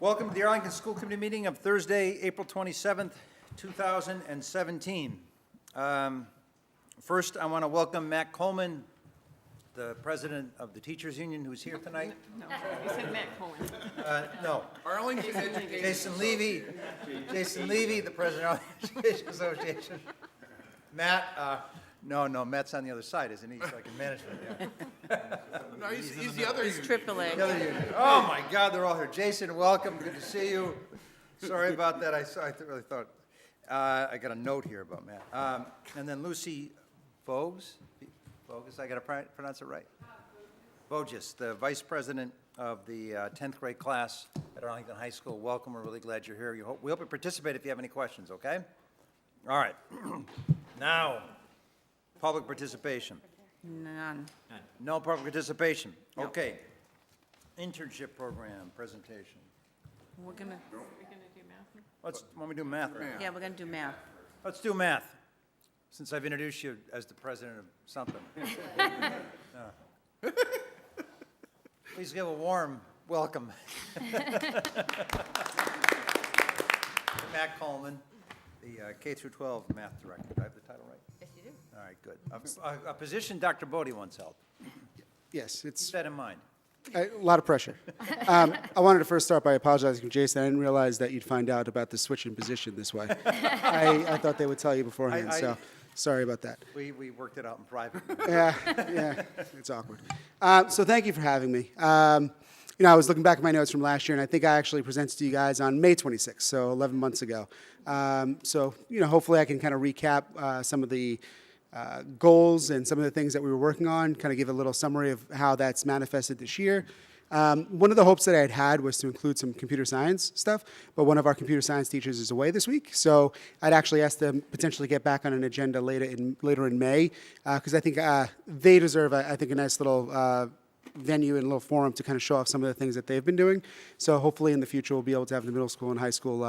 Welcome to the Arlington School Committee meeting of Thursday, April 27th, 2017. First, I want to welcome Matt Coleman, the president of the Teachers Union, who's here tonight. No, you said Matt Cohen. No. Arlington Education. Jason Levy, the president of the Education Association. Matt, no, Matt's on the other side, isn't he? He's like in management, yeah. No, he's the other. It's AAA. The other union. Oh, my God, they're all here. Jason, welcome. Good to see you. Sorry about that. I really thought, I got a note here about Matt. And then Lucy Voges, I got to pronounce it right? Voges, the vice president of the 10th grade class at Arlington High School. Welcome. We're really glad you're here. We hope you participate if you have any questions, okay? All right. Now, public participation. None. No public participation. Okay. Internship program presentation. We're gonna do math. When we do math, right? Yeah, we're gonna do math. Let's do math, since I've introduced you as the president of something. Please give a warm welcome. Matt Coleman, the K through 12 math director. Do I have the title right? Yes, you do. All right, good. A position Dr. Bodie once held. Yes, Keep it's that in mind. a lot of pressure. I wanted to first start by apologizing to Jason. I didn't realize that you'd find out about the switch in position this way. I thought they would tell you beforehand, so sorry about that. We worked it out in private. Yeah, it's awkward. So thank you for having me. I was looking back at my notes from last year, and I think I actually presented to you guys on May 26th, so 11 months ago. Hopefully I can kind of recap some of the goals and some of the things that we were working on, kind of give a little summary of how that's manifested this year. One of the hopes that I had was to include some computer science stuff, but one of our computer science teachers is away this week, so I'd actually asked them potentially get back on an agenda later in May, because I think they deserve, a nice little venue and a little forum to kind of show off some of the things that they've been doing. So hopefully in the future we'll be able to have the middle school and high school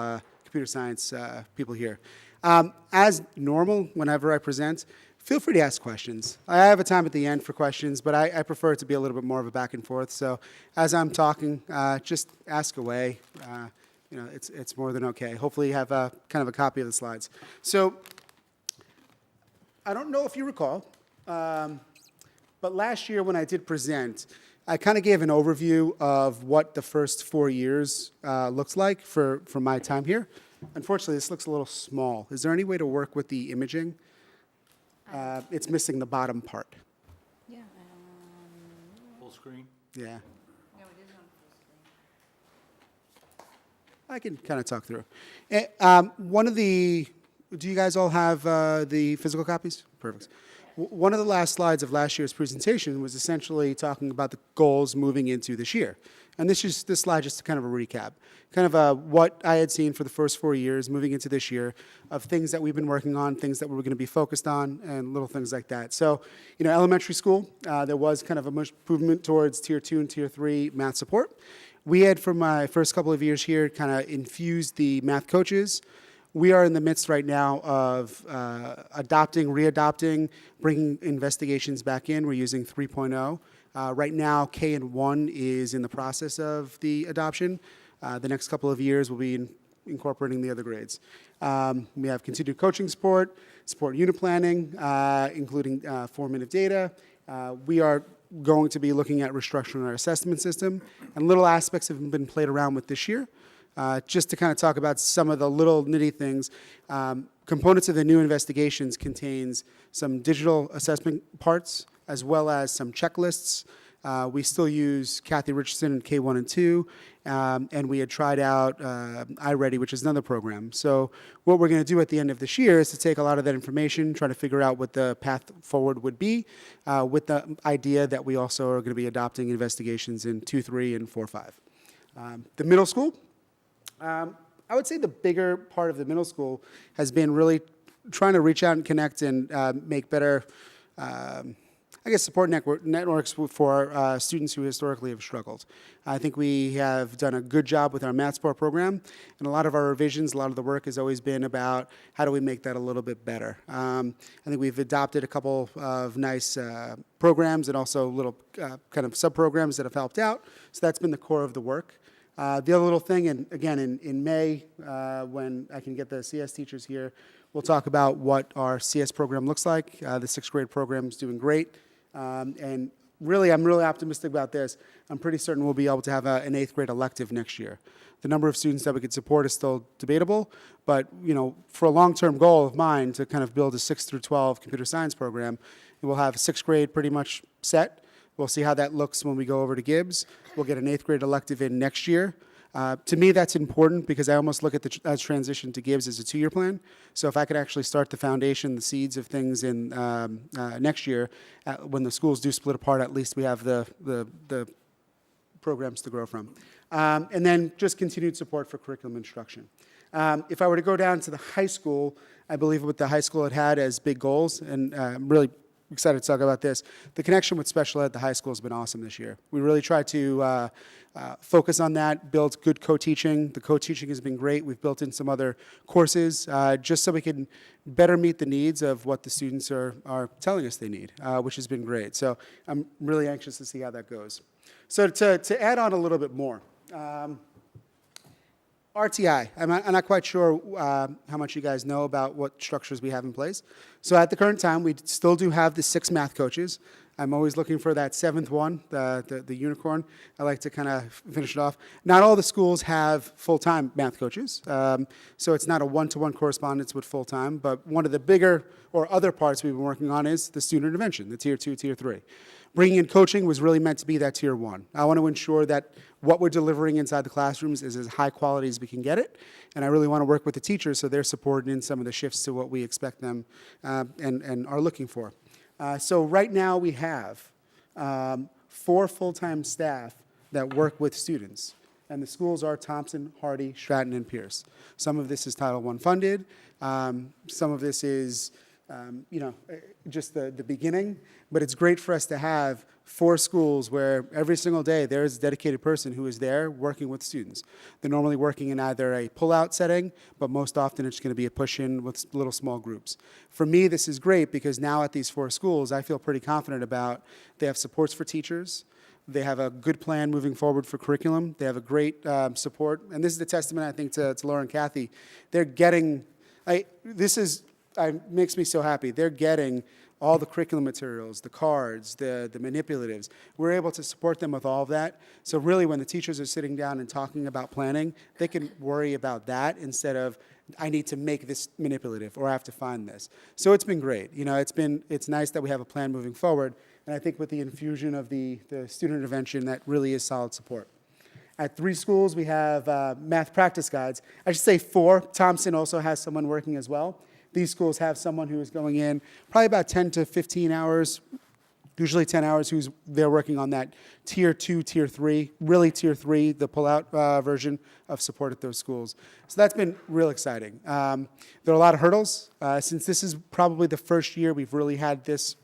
computer science people here. As normal, whenever I present, feel free to ask questions. I have a time at the end for questions, but I prefer it to be a little bit more of a back and forth. So as I'm talking, just ask away. It's more than okay. Hopefully you have kind of a copy of the slides. So I don't know if you recall, but last year when I did present, I kind of gave an overview of what the first 4 years looks like for my time here. Unfortunately, this looks a little small. Is there any way to work with the imaging? It's missing the bottom part. Yeah. Full screen? Yeah. No, it is on full screen. I can kind of talk through. Do you guys all have the physical copies? Perfect. One of the last slides of last year's presentation was essentially talking about the goals moving into this year. And this slide just kind of a recap, kind of what I had seen for the first 4 years moving into this year of things that we've been working on, things that we were going to be focused on, and little things like that. So, elementary school, there was kind of a movement towards Tier 2 and Tier 3 math support. We had, for my first couple of years here, kind of infused the math coaches. We are in the midst right now of readopting, bringing investigations back in. We're using 3.0. Right now, K and 1 is in the process of the adoption. The next couple of years, we'll be incorporating the other grades. We have continued coaching support unit planning, including formative data. We are going to be looking at restructuring our assessment system, and little aspects have been played around with this year. Just to kind of talk about some of the little nitty things, components of the new investigations contains some digital assessment parts as well as some checklists. We still use Kathy Richardson in K1 and 2, and we had tried out iReady, which is another program. So what we're going to do at the end of this year is to take a lot of that information, try to figure out what the path forward would be, with the idea that we also are going to be adopting investigations in 2, 3, and 4, 5. The middle school. I would say the bigger part of the middle school has been really trying to reach out and connect and make better, support networks for students who historically have struggled. I think we have done a good job with our math sport program, and a lot of our revisions, a lot of the work has always been about how do we make that a little bit better. I think we've adopted a couple of nice programs and also little kind of sub-programs that have helped out, so that's been the core of the work. The other little thing, and again, in May, when I can get the CS teachers here, we'll talk about what our CS program looks like. The sixth grade program is doing great. And really, I'm really optimistic about this. I'm pretty certain we'll be able to have an eighth grade elective next year. The number of students that we could support is still debatable, but for a long-term goal of mine to kind of build a 6 through 12 computer science program, we'll have sixth grade pretty much set. We'll see how that looks when we go over to Gibbs. We'll get an eighth grade elective in next year. To me, that's important because I almost look at the transition to Gibbs as a 2-year plan. So if I could actually start the foundation, the seeds of things in next year, when the schools do split apart, at least we have the programs to grow from. And then just continued support for curriculum instruction. If I were to go down to the high school, I believe what the high school had as big goals, and I'm really excited to talk about this. The connection with special ed at the high school has been awesome this year. We really tried to focus on that, build good co-teaching. The co-teaching has been great. We've built in some other courses just so we can better meet the needs of what the students are telling us they need, which has been great. So I'm really anxious to see how that goes. So to add on a little bit more, RTI, I'm not quite sure how much you guys know about what structures we have in place. So at the current time, we still do have the 6 math coaches. I'm always looking for that 7th one, the unicorn. I like to kind of finish it off. Not all the schools have full-time math coaches, so it's not a one-to-one correspondence with full-time, but one of the bigger or other parts we've been working on is the student intervention, the Tier 2, Tier 3. Bringing in coaching was really meant to be that Tier 1. I want to ensure that what we're delivering inside the classrooms is as high quality as we can get it, and I really want to work with the teachers so they're supported in some of the shifts to what we expect them and are looking for. So right now we have 4 full-time staff that work with students, and the schools are Thompson, Hardy, Stratton, and Pierce. Some of this is Title I funded. Some of this is just the beginning, but it's great for us to have 4 schools where every single day there is a dedicated person who is there working with students. They're normally working in either a pull-out setting, but most often it's going to be a push-in with little small groups. For me, this is great because now at these 4 schools, I feel pretty confident about they have supports for teachers. They have a good plan moving forward for curriculum. They have a great support. And this is the testament, I think, to Laura and Kathy. They're getting, makes me so happy. They're getting all the curriculum materials, the cards, the manipulatives. We're able to support them with all of that. So really, when the teachers are sitting down and talking about planning, they can worry about that instead of, I need to make this manipulative or I have to find this. So it's been great. It's nice that we have a plan moving forward. And I think with the infusion of the student intervention, that really is solid support. At 3 schools, we have math practice guides. I should say 4. Thompson also has someone working as well. These schools have someone who is going in probably about 10 to 15 hours, usually 10 hours, they're working on that Tier 2, Tier 3, really Tier 3, the pull-out version of support at those schools. So that's been real exciting. There are a lot of hurdles. Since this is probably the first year we've really had this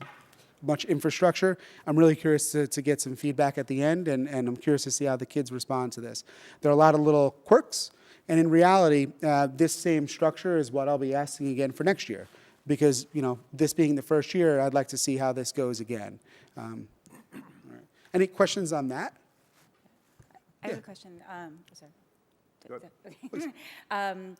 much infrastructure, I'm really curious to get some feedback at the end, and I'm curious to see how the kids respond to this. There are a lot of little quirks. And in reality, this same structure is what I'll be asking again for next year. Because, this being the first year, I'd like to see how this goes again. All right. Any questions on that? I have a question. Sorry. Okay.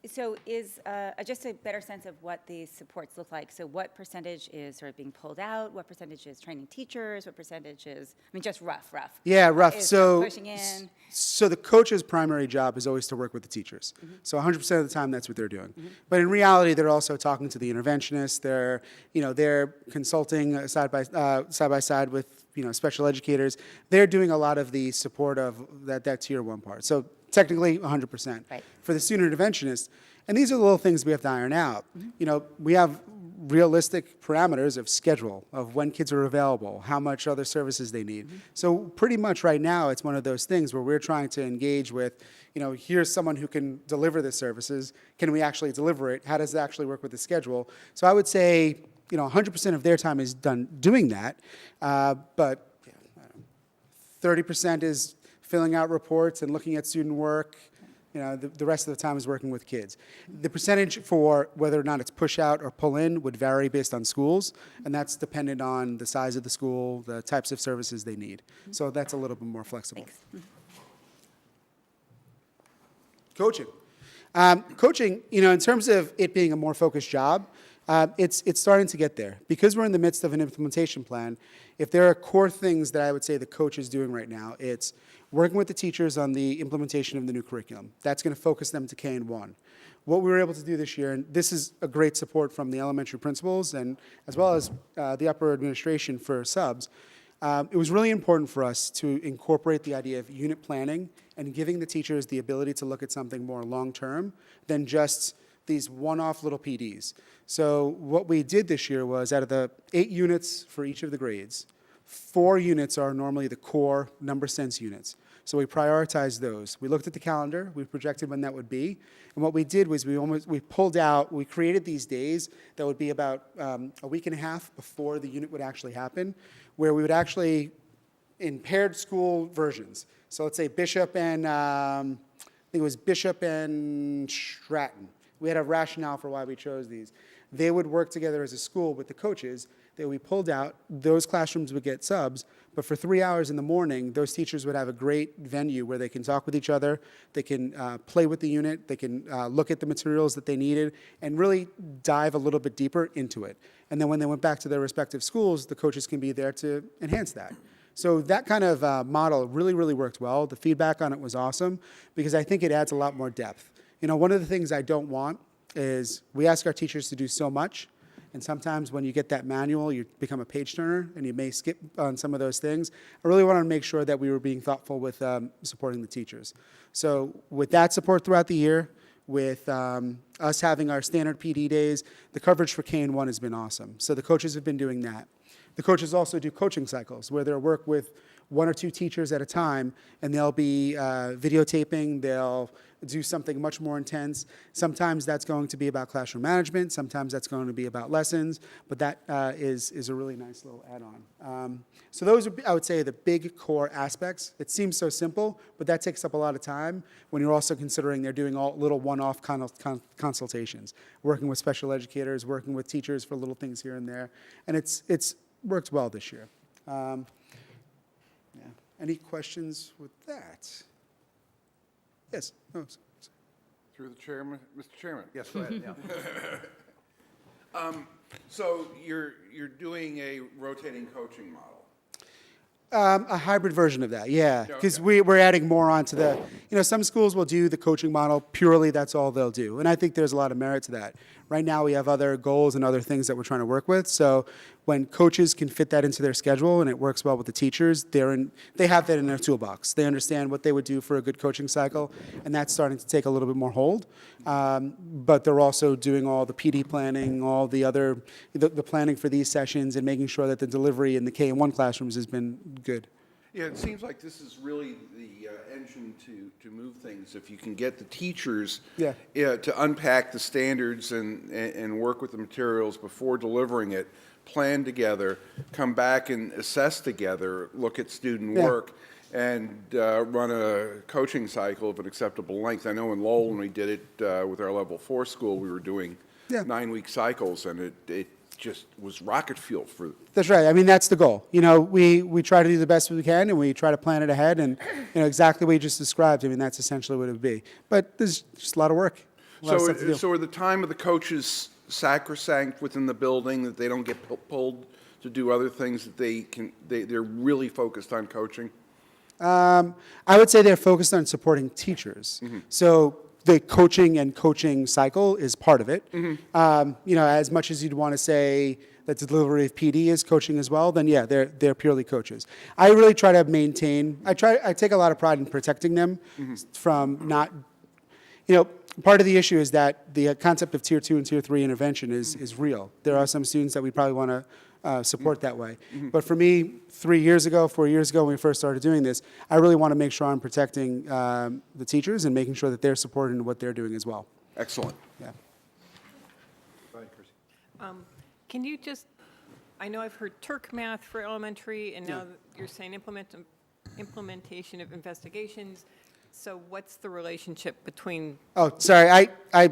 So is just a better sense of what these supports look like. So what percentage is sort of being pulled out? What percentage is training teachers? What percentage is, just rough? Yeah, rough. Is So pushing in? So the coach's primary job is always to work with the teachers. Mm-hmm. So 100% of the time, that's what they're doing. Mm-hmm. But in reality, they're also talking to the interventionists. They're consulting side by side with special educators. They're doing a lot of the support of that Tier 1 part. So technically 100%. Right. For the student interventionist, and these are the little things we have to iron out. Mm-hmm. We have realistic parameters of schedule, of when kids are available, how much other services they need. Mm-hmm. So pretty much right now, it's one of those things where we're trying to engage with, here's someone who can deliver the services. Can we actually deliver it? How does it actually work with the schedule? So I would say, 100% of their time is done doing that, but 30% is filling out reports and looking at student work. The rest of the time is working with kids. The percentage for whether or not it's push out or pull in would vary based on schools, and that's dependent on the size of the school, the types of services they need. So that's a little bit more flexible. Thanks. Coaching. Coaching, in terms of it being a more focused job, it's starting to get there. Because we're in the midst of an implementation plan, if there are core things that I would say the coach is doing right now, it's working with the teachers on the implementation of the new curriculum. That's going to focus them to K-1. What we were able to do this year, and this is a great support from the elementary principals and as well as the upper administration for subs, it was really important for us to incorporate the idea of unit planning and giving the teachers the ability to look at something more long-term than just these one-off little PDs. So what we did this year was, out of the 8 units for each of the grades, 4 units are normally the core number sense units. So we prioritized those. We looked at the calendar, we projected when that would be, and what we did was we created these days that would be about a week and a half before the unit would actually happen, where we would actually, in paired school versions, so let's say Bishop and, I think it was Bishop and Stratton. We had a rationale for why we chose these. They would work together as a school with the coaches. They would be pulled out. Those classrooms would get subs. But for 3 hours in the morning, those teachers would have a great venue where they can talk with each other. They can play with the unit. They can look at the materials that they needed and really dive a little bit deeper into it. And then when they went back to their respective schools, the coaches can be there to enhance that. So that kind of model really, really worked well. The feedback on it was awesome because I think it adds a lot more depth. One of the things I don't want is we ask our teachers to do so much, and sometimes when you get that manual, you become a page turner, and you may skip on some of those things. I really wanted to make sure that we were being thoughtful with supporting the teachers. So with that support throughout the year, with us having our standard PD days, the coverage for K-1 has been awesome. So the coaches have been doing that. The coaches also do coaching cycles where they'll work with 1 or 2 teachers at a time, and they'll be videotaping, they'll do something much more intense. Sometimes that's going to be about classroom management, sometimes that's going to be about lessons, but that is a really nice little add-on. So those are, I would say, the big core aspects. It seems so simple, but that takes up a lot of time when you're also considering they're doing all little one-off consultations, working with special educators, working with teachers for little things here and there, and it's worked well this year. Any questions with that? Yes. Oh, sorry. Through the chairman, Mr. Chairman. Yes, go ahead, yeah. So you're doing a rotating coaching model. A hybrid version of that, yeah. Because Okay. we're adding more onto the, some schools will do the coaching model purely, that's all they'll do. And I think there's a lot of merit to that. Right now, we have other goals and other things that we're trying to work with. So when coaches can fit that into their schedule and it works well with the teachers, they have that in their toolbox. They understand what they would do for a good coaching cycle, and that's starting to take a little bit more hold. But they're also doing all the PD planning, all the other, the planning for these sessions and making sure that the delivery in the K-1 classrooms has been good. Yeah, it seems like this is really the engine to move things. If you can get the teachers to unpack the standards and work with the materials before delivering it, plan together, come back and assess together, look at student work, and run a coaching cycle of an acceptable length. I know in Lowell, when we did it with our level 4 school, we were doing 9-week cycles, and it just was rocket fuel for. That's right. I mean, that's the goal. We try to do the best we can, and we try to plan it ahead, and exactly what you just described. I mean, that's essentially what it would be. But there's just a lot of work. So are the time of the coaches sacrosanct within the building, that they don't get pulled to do other things, that they're really focused on coaching? I would say they're focused on supporting teachers. Mm-hmm. So the coaching cycle is part of it. Mm-hmm. As much as you'd want to say that the delivery of PD is coaching as well, then yeah, they're purely coaches. I really try to maintain. I take a lot of pride in protecting them from not. Part of the issue is that the concept of Tier 2 and Tier 3 intervention is real. There are some students that we probably want to support that way. But for me, 4 years ago, when we first started doing this, I really want to make sure I'm protecting the teachers and making sure that they're supported in what they're doing as well. Excellent. Yeah. Go ahead, Chrissy. Can you just, I know I've heard Turk math for elementary, and now you're saying implementation of investigations. So what's the relationship between? Oh, sorry, I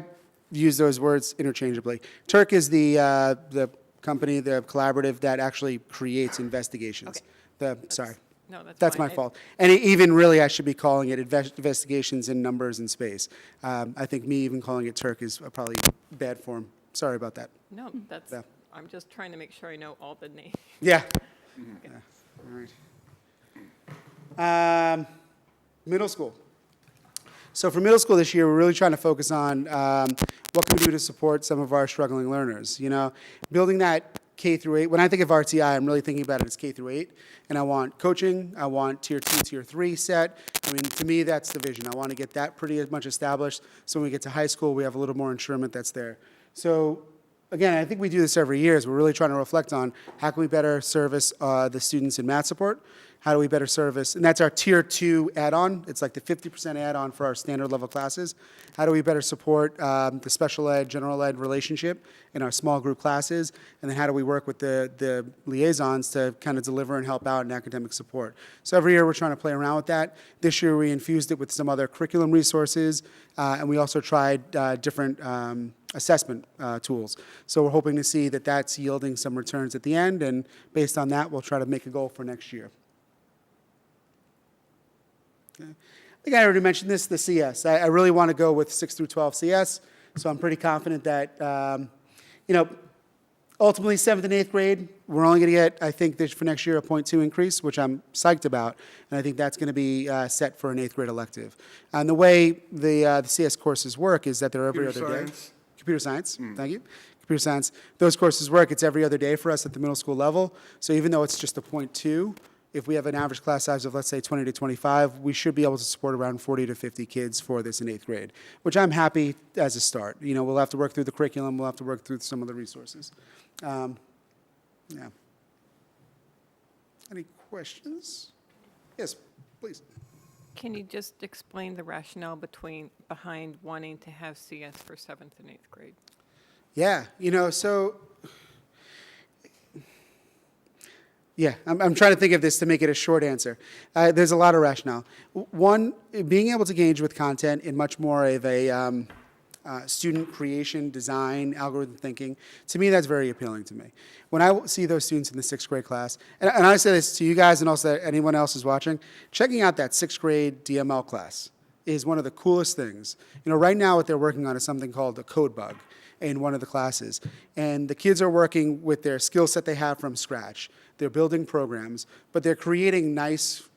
use those words interchangeably. Turk is the company, the collaborative that actually creates investigations. Okay. Sorry. No, that's That's fine. my fault. And even really, I should be calling it investigations in numbers and space. I think me even calling it Turk is probably bad form. Sorry about that. No, that's, Yeah. I'm just trying to make sure I know all the names. Yeah. Yeah. All right. Middle school. So for middle school this year, we're really trying to focus on what can we do to support some of our struggling learners. You know, building that K through 8. When I think of RTI, I'm really thinking about it as K through 8. And I want coaching. I want tier 2, tier 3 set. I mean, to me, that's the vision. I want to get that pretty much established. So when we get to high school, we have a little more insurement that's there. So again, I think we do this every year. Is we're really trying to reflect on how can we better service the students in math support. How do we better service, and that's our tier 2 add-on. It's like the 50% add-on for our standard level classes. How do we better support the special ed, general ed relationship in our small group classes? And then how do we work with the liaisons to kind of deliver and help out in academic support? So every year we're trying to play around with that. This year we infused it with some other curriculum resources, and we also tried different assessment tools. So we're hoping to see that that's yielding some returns at the end, and based on that, we'll try to make a goal for next year. Okay. I think I already mentioned this, the CS. I really want to go with 6 through 12 CS, so I'm pretty confident that, you know, ultimately 7th and 8th grade, we're only going to get, I think, this for next year, a 0.2 increase, which I'm psyched about, and I think that's going to be set for an 8th grade elective. And the way the CS courses work is that they're every other day. Computer science, thank you. Computer science. Those courses work, it's every other day for us at the middle school level, so even though it's just a 0.2, if we have an average class size of, let's say, 20 to 25, we should be able to support around 40 to 50 kids for this in 8th grade, which I'm happy as a start. You know, we'll have to work through the curriculum. We'll have to work through some of the resources. Yeah. Any questions? Yes, please. Can you just explain the rationale behind wanting to have CS for 7th and 8th grade? Yeah, you know, so yeah, I'm trying to think of this to make it a short answer. There's a lot of rationale. One, being able to engage with content in much more of a student creation, design, algorithm thinking, to me, that's very appealing to me. When I see those students in the 6th grade class, and I say this to you guys and also anyone else who's watching, checking out that 6th grade DML class is one of the coolest things. You know, right now what they're working on is something called a code bug in one of the classes. And the kids are working with their skill set they have from scratch. They're building programs, but they're creating nice,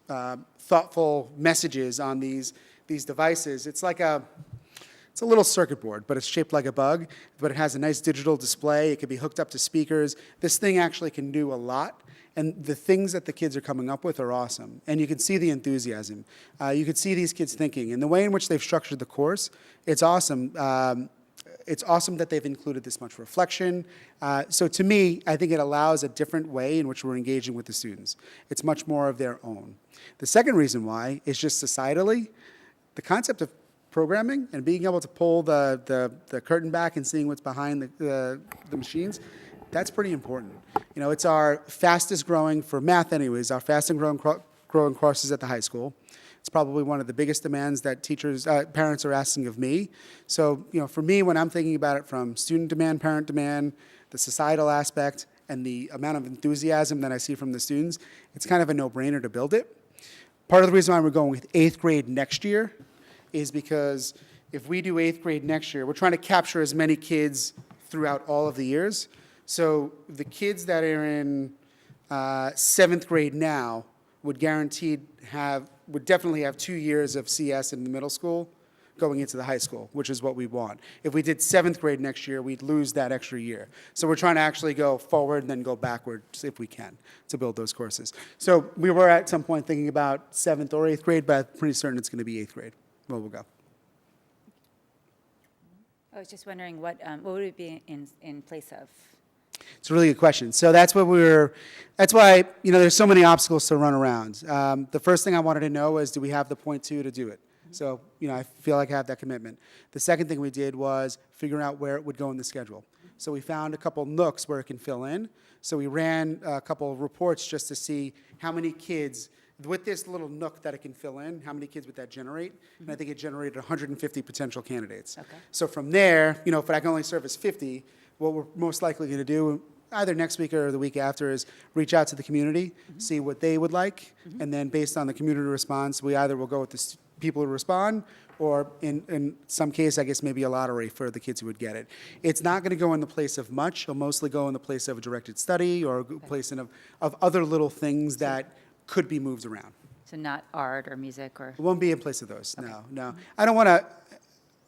thoughtful messages on these devices. It's like it's a little circuit board, but it's shaped like a bug, but it has a nice digital display. It can be hooked up to speakers. This thing actually can do a lot, and the things that the kids are coming up with are awesome. And you can see the enthusiasm. You can see these kids thinking. And the way in which they've structured the course, it's awesome. It's awesome that they've included this much reflection. So to me, I think it allows a different way in which we're engaging with the students. It's much more of their own. The second reason why is just societally, the concept of programming and being able to pull the curtain back and seeing what's behind the machines, that's pretty important. You know, it's our fastest growing, for math anyways, our fastest growing courses at the high school. It's probably one of the biggest demands that parents are asking of me. So, you know, for me, when I'm thinking about it from student demand, parent demand, the societal aspect, and the amount of enthusiasm that I see from the students, it's kind of a no-brainer to build it. Part of the reason why we're going with 8th grade next year is because if we do 8th grade next year, we're trying to capture as many kids throughout all of the years. So the kids that are in 7th grade now would definitely have 2 years of CS in the middle school going into the high school, which is what we want. If we did 7th grade next year, we'd lose that extra year. So we're trying to actually go forward and then go backwards if we can to build those courses. So we were at some point thinking about 7th or 8th grade, but I'm pretty certain it's going to be 8th grade. Well, we'll go. I was just wondering what would it be in place of? It's a really good question. So that's why, you know, there's so many obstacles to run around. The first thing I wanted to know is, do we have the 0.2 to do it? So, you know, I feel like I have that commitment. The second thing we did was figuring out where it would go in the schedule. So we found a couple nooks where it can fill in. So we ran a couple of reports just to see how many kids, with this little nook that it can fill in, how many kids would that generate? And I think it generated 150 potential candidates. Okay. So from there, you know, if I can only service 50, what we're most likely going to do either next week or the week after, is reach out to the community, see what they would like, and then based on the community response, we either will go with the people who respond, or in some case, I guess maybe a lottery for the kids who would get it. It's not going to go in the place of much. It'll mostly go in the place of a directed study or a place of other little things that could be moved around. So not art or music or? It won't be in place of those, no.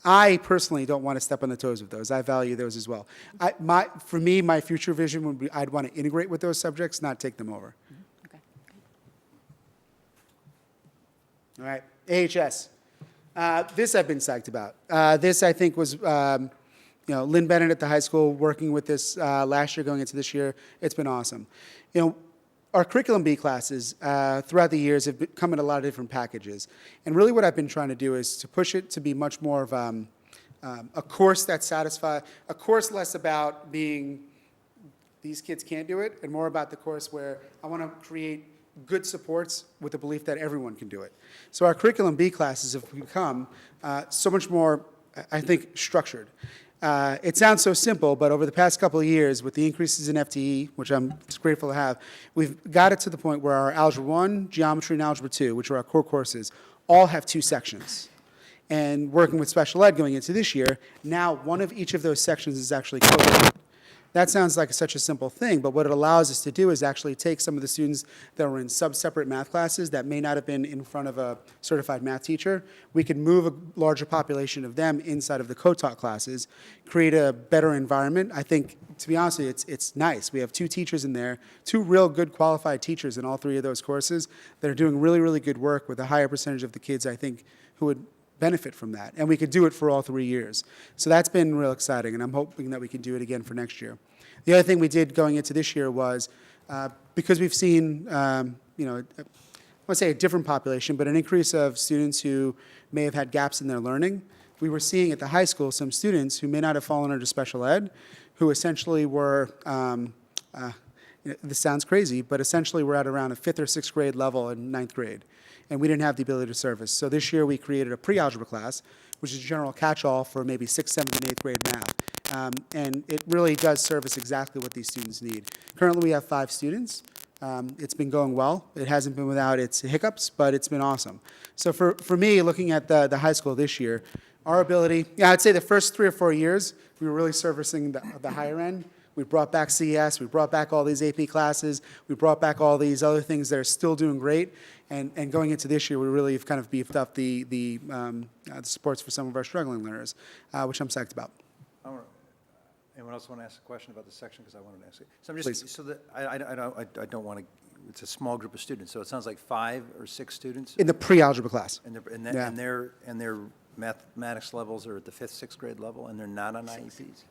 I personally don't want to step on the toes of those. I value those as well. For me, my future vision would be I'd want to integrate with those subjects, not take them over. Okay. All right, AHS. This I've been psyched about. This I think was, Lynn Bennett at the high school working with this last year going into this year. It's been awesome. Our Curriculum B classes throughout the years have come in a lot of different packages. And really what I've been trying to do is to push it to be much more of a course that satisfies, a course less about being, these kids can't do it, and more about the course where I want to create good supports with the belief that everyone can do it. So our Curriculum B classes have become so much more, I think, structured. It sounds so simple, but over the past couple of years, with the increases in FTE, which I'm just grateful to have, we've got it to the point where our Algebra 1, Geometry, and Algebra 2, which are our core courses, all have 2 sections. And working with special ed going into this year, now one of each of those sections is actually co-ed. That sounds like such a simple thing, but what it allows us to do is actually take some of the students that were in sub-separate math classes that may not have been in front of a certified math teacher. We could move a larger population of them inside of the co-taught classes, create a better environment. I think, to be honest with you, it's nice. We have 2 teachers in there, 2 real good qualified teachers in all 3 of those courses that are doing really, really good work with a higher percentage of the kids, I think, who would benefit from that. And we could do it for all 3 years. So that's been real exciting, and I'm hoping that we can do it again for next year. The other thing we did going into this year was, because we've seen, I want to say a different population, but an increase of students who may have had gaps in their learning, we were seeing at the high school some students who may not have fallen under special ed, who essentially were, this sounds crazy, but essentially were at around a 5th or 6th grade level in 9th grade. And we didn't have the ability to service. So this year we created a pre-algebra class, which is a general catch-all for maybe 6th, 7th, and 8th grade math. And it really does service exactly what these students need. Currently we have 5 students. It's been going well. It hasn't been without its hiccups, but it's been awesome. So for me, looking at the high school this year, our ability, I'd say the first 3 or 4 years, we were really servicing the higher end. We brought back CES, we brought back all these AP classes, we brought back all these other things that are still doing great. And going into this year, we really have kind of beefed up the supports for some of our struggling learners, which I'm psyched about. Anyone else want to ask a question about this section? Because I wanted to ask it. So I'm Please. just, so that, I don't want to, it's a small group of students, so it sounds like 5 or 6 students? In the pre-algebra class. And their mathematics levels are at the 5th, 6th grade level, and they're not on IEPs?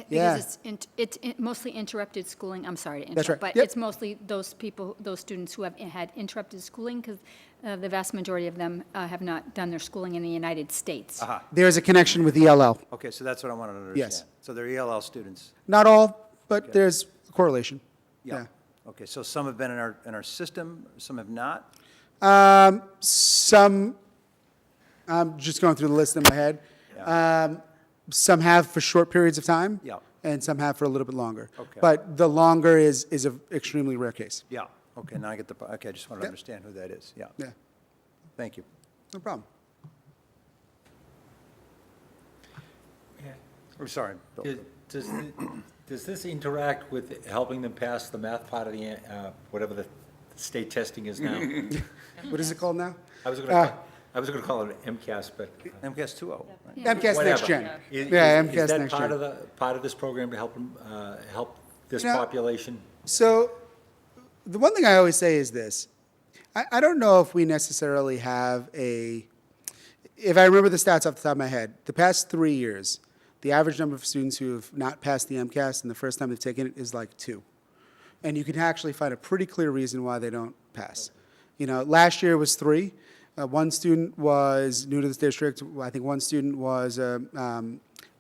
Yeah. Because it's mostly interrupted schooling, I'm sorry to That's interrupt. right. But Yep. it's mostly those people, those students who have had interrupted schooling, because the vast majority of them have not done their schooling in the United States. Aha. There's a connection with ELL. Okay, so that's what I wanted to understand. Yes. So they're ELL students? Not all, but Okay. there's a correlation. Yeah. Okay, so some have been in our system, some have not? Some, I'm just going through the list in my head. Yeah. Some have for short periods of time. Yeah. And some have for a little bit longer. Okay. But the longer is an extremely rare case. Yeah, okay, now I get okay, I just want to understand who that is, yeah. Yeah, Thank you. no problem. I'm sorry, Bill. Does this interact with helping them pass the math part of the, whatever the state testing is now? What is it called now? I was going to call it MCAS, but. MCAS 2.0, right? MCAS Next whatever. Gen. Is- Yeah, is- MCAS Is that Next part Gen. of the, part of this program to help them, help this No. population? So the one thing I always say is this. I don't know if we necessarily have if I remember the stats off the top of my head, the past 3 years, the average number of students who have not passed the MCAS and the first time they've taken it is like 2. And you can actually find a pretty clear reason why they don't pass. Last year was 3. One student was new to this district. I think one student was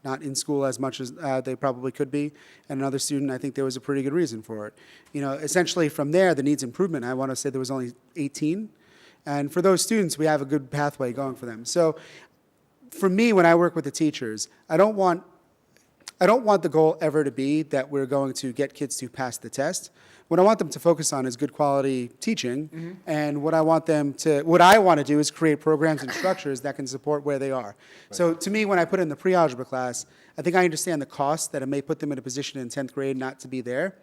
not in school as much as they probably could be. And another student, I think there was a pretty good reason for it. Essentially from there, the needs improvement, I want to say there was only 18. And for those students, we have a good pathway going for them. So for me, when I work with the teachers, I don't want I don't want the goal ever to be that we're going to get kids to pass the test. What I want them to focus on is good quality teaching, and what I want to do is create programs and structures that can support where they are. So to me, when I put in the pre-algebra class, I think I understand the cost that it may put them in a position in 10th grade not to be there.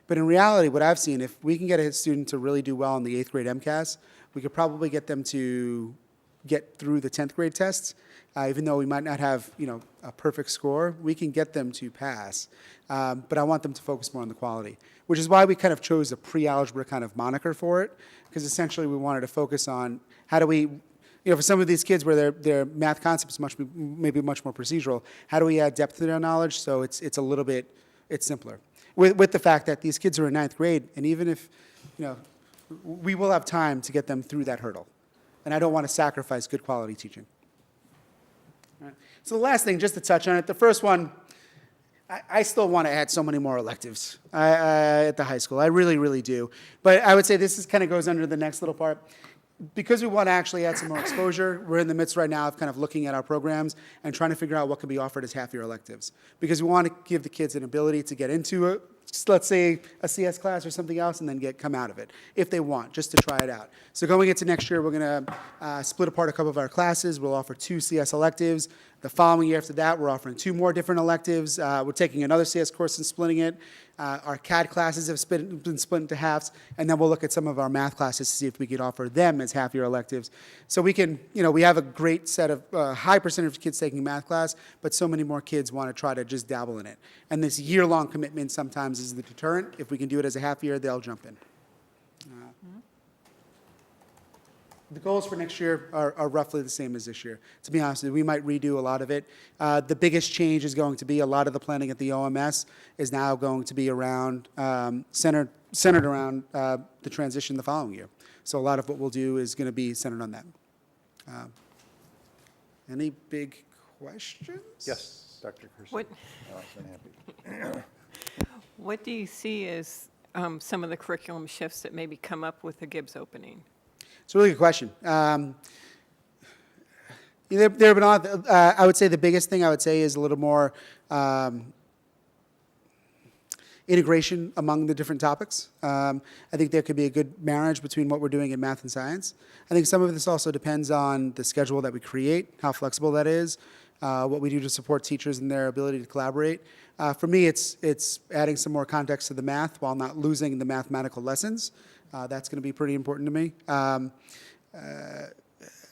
But in reality, what I've seen, if we can get a student to really do well in the 8th grade MCAS, we could probably get them to get through the 10th grade tests. Even though we might not have, a perfect score, we can get them to pass. But I want them to focus more on the quality, which is why we kind of chose a pre-algebra kind of moniker for it, because essentially we wanted to focus on how do we, for some of these kids where their math concepts maybe much more procedural, how do we add depth to their knowledge so it's a little bit, it's simpler. With the fact that these kids are in 9th grade, and even if, we will have time to get them through that hurdle. And I don't want to sacrifice good quality teaching. All right. So the last thing, just to touch on it, the first one, I still want to add so many more electives at the high school. I really, really do. But I would say this kind of goes under the next little part. Because we want to actually add some more exposure, we're in the midst right now of kind of looking at our programs and trying to figure out what can be offered as half-year electives. Because we want to give the kids an ability to get into let's say, a CS class or something else, and then come out of it, if they want, just to try it out. So going into next year, we're going to split apart a couple of our classes. We'll offer 2 CS electives. The following year after that, we're offering 2 more different electives. We're taking another CS course and splitting it. Our CAD classes have been split into halves, and then we'll look at some of our math classes to see if we could offer them as half-year electives. So we can, we have a great set of, high percentage of kids taking math class, but so many more kids want to try to just dabble in it. And this year-long commitment sometimes is the deterrent. If we can do it as a half-year, they'll jump in. The goals for next year are roughly the same as this year. To be honest with you, we might redo a lot of it. The biggest change is going to be a lot of the planning at the OMS is now going to be around, centered around the transition the following year. So a lot of what we'll do is going to be centered on that. Any big questions? Yes, Dr. Kersey. What- Oh, I'm happy. What do you see as some of the curriculum shifts that maybe come up with the Gibbs opening? It's a really good question. There have been I would say the biggest thing I would say is a little more integration among the different topics. I think there could be a good marriage between what we're doing in math and science. I think some of this also depends on the schedule that we create, how flexible that is, what we do to support teachers in their ability to collaborate. For me, it's adding some more context to the math while not losing the mathematical lessons. That's going to be pretty important to me.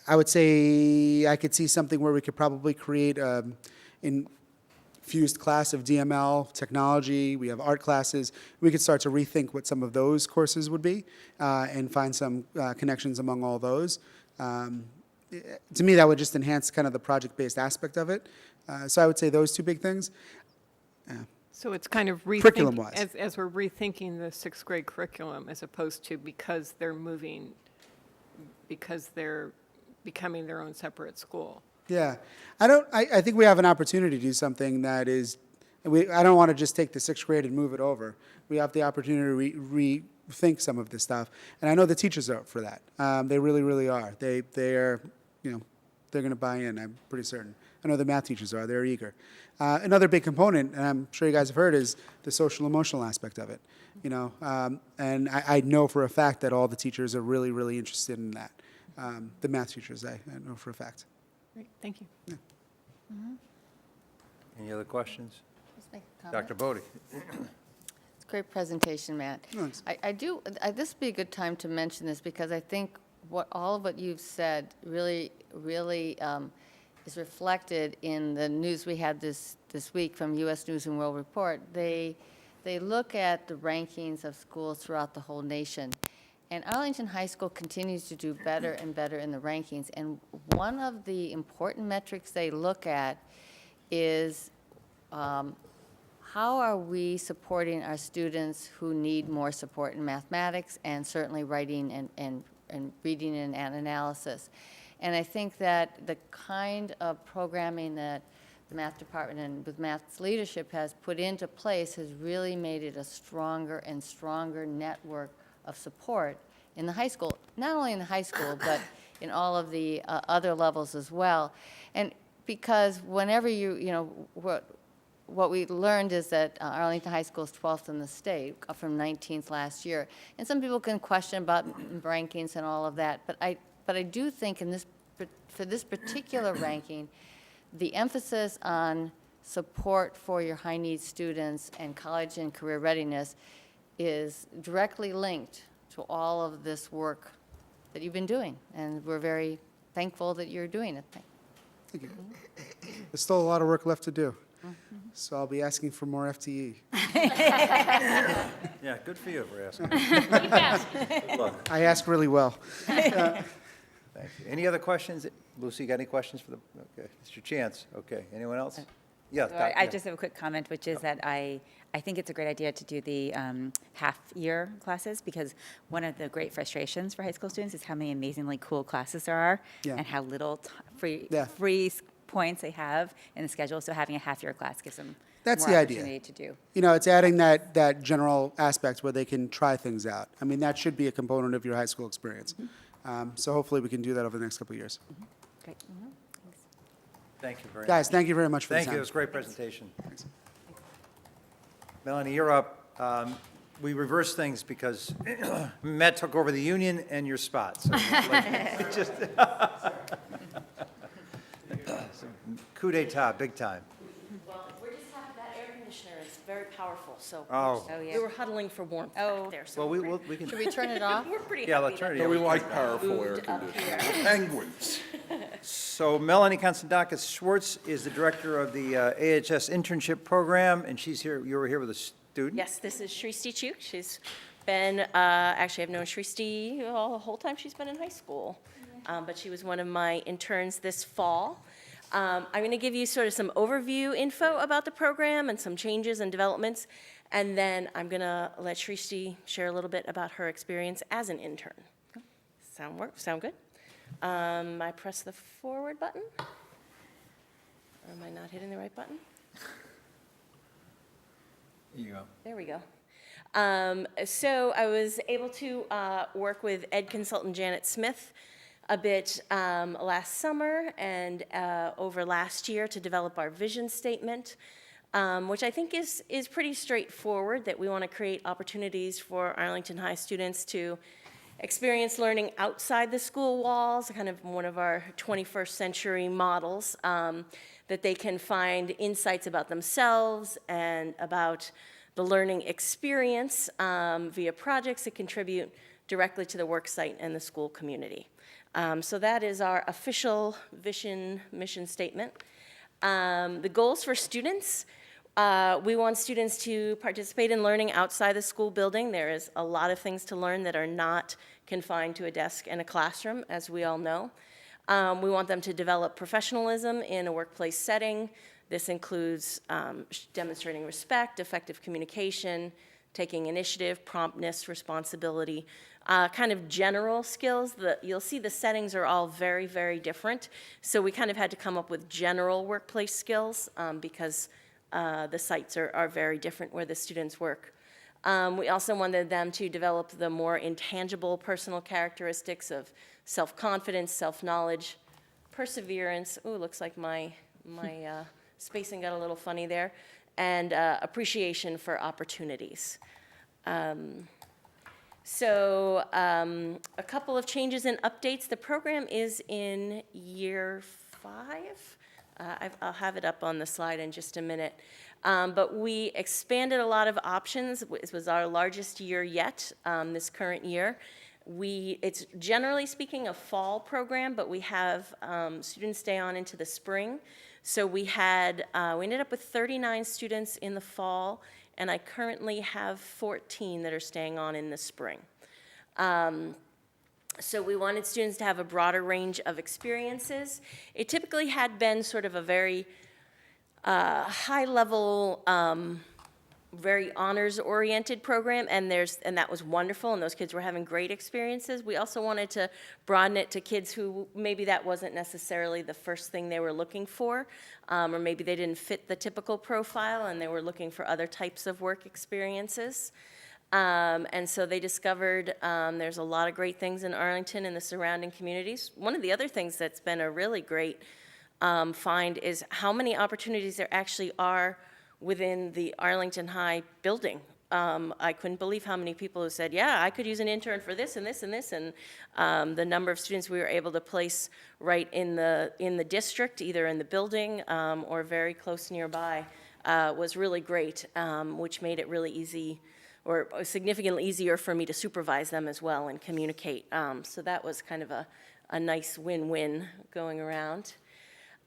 I would say I could see something where we could probably create an infused class of DML, technology. We have art classes. We could start to rethink what some of those courses would be and find some connections among all those. To me, that would just enhance kind of the project-based aspect of it. So I would say those 2 big things. So it's kind of rethinking, Curriculum-wise. as we're rethinking the 6th grade curriculum, as opposed to because they're becoming their own separate school. Yeah. I think we have an opportunity to do something that is, I don't want to just take the 6th grade and move it over. We have the opportunity to rethink some of this stuff. And I know the teachers are up for that. They really, really are. They're going to buy in, I'm pretty certain. I know the math teachers are. They're eager. Another big component, and I'm sure you guys have heard, is the social emotional aspect of it. And I know for a fact that all the teachers are really, really interested in that. The math teachers, I know for a fact. Great, thank you. Yeah. Any other questions? Just make a comment. Dr. Bodie? It's a great presentation, Matt. Thanks. This would be a good time to mention this because I think all of what you've said really is reflected in the news we had this week from U.S. News and World Report. They look at the rankings of schools throughout the whole nation. And Arlington High School continues to do better and better in the rankings. And one of the important metrics they look at is how are we supporting our students who need more support in mathematics and certainly writing and reading and analysis. And I think that the kind of programming that the math department and with math's leadership has put into place has really made it a stronger and stronger network of support in the high school, not only in the high school, but in all of the other levels as well. And because whenever what we learned is that Arlington High School is 12th in the state, up from 19th last year. And some people can question about rankings and all of that, but I do think for this particular ranking, the emphasis on support for your high-need students and college and career readiness is directly linked to all of this work that you've been doing, and we're very thankful that you're doing it. Thank you. There's still a lot of work left to do, so I'll be asking for more FTE. Yeah, good for you for asking. Good luck. I ask really well. Thank you. Any other questions? Lucy, got any questions for the, okay, it's your chance. Okay, anyone else? Yeah. So I just have a quick comment, which is that I think it's a great idea to do the half-year classes, because one of the great frustrations for high school students is how many amazingly cool classes there are, Yeah. and how little Yeah. free points they have in the schedule. So having a half-year class gives them That's more the idea. opportunity to do. You know, it's adding that general aspect where they can try things out. I mean, that should be a component of your high school experience. So hopefully we can do that over the next couple of years. Great. Thank you very much. Guys, thank you very much for the Thank time. you, it was a great presentation. Thanks. Melanie, you're up. We reversed things because Matt took over the union and your spot. So it just- Coup d'etat, big time. Well, we're just happy that air conditioner is very powerful, so Oh. Oh, yeah. we were huddling for warmth back there, so Well, we can, Should we turn it off? we're pretty yeah, happy let's turn that it. We Yeah. like powerful air moved up conditioning. here. Penguins. So Melanie Konstantakis Schwartz is the director of the AHS internship program, and she's here, you were here with a student? Yes, this is Shristi Chuk. She's been, actually, I've known Shristi the whole time she's been in high school. But she was one of my interns this fall. I'm going to give you sort of some overview info about the program and some changes and developments. And then I'm going to let Shristi share a little bit about her experience as an intern. Sound good? I press the forward button. Or am I not hitting the right button? Here you go. There we go. So I was able to work with Ed consultant Janet Smith a bit last summer and over last year to develop our vision statement, which I think is pretty straightforward, that we want to create opportunities for Arlington High students to experience learning outside the school walls, kind of one of our 21st century models, that they can find insights about themselves and about the learning experience via projects that contribute directly to the work site and the school community. So that is our official vision mission statement. The goals for students, we want students to participate in learning outside the school building. There is a lot of things to learn that are not confined to a desk and a classroom, as we all know. We want them to develop professionalism in a workplace setting. This includes demonstrating respect, effective communication, taking initiative, promptness, responsibility, kind of general skills. You'll see the settings are all very, very different. So we kind of had to come up with general workplace skills because the sites are very different where the students work. We also wanted them to develop the more intangible personal characteristics of self-confidence, self-knowledge, perseverance. Ooh, looks like my spacing got a little funny there. And appreciation for opportunities. So a couple of changes and updates. The program is in year 5. I'll have it up on the slide in just a minute. But we expanded a lot of options. This was our largest year yet, this current year. It's generally speaking a fall program, but we have students stay on into the spring. So we ended up with 39 students in the fall, and I currently have 14 that are staying on in the spring. So we wanted students to have a broader range of experiences. It typically had been sort of a very high-level, very honors-oriented program, and that was wonderful, and those kids were having great experiences. We also wanted to broaden it to kids who maybe that wasn't necessarily the first thing they were looking for, or maybe they didn't fit the typical profile and they were looking for other types of work experiences. And so they discovered there's a lot of great things in Arlington and the surrounding communities. One of the other things that's been a really great find is how many opportunities there actually are within the Arlington High building. I couldn't believe how many people who said, yeah, I could use an intern for this and this and this, and the number of students we were able to place right in the district, either in the building or very close nearby, was really great, which made it really easy, or significantly easier for me to supervise them as well and communicate. So that was kind of a nice win-win going around.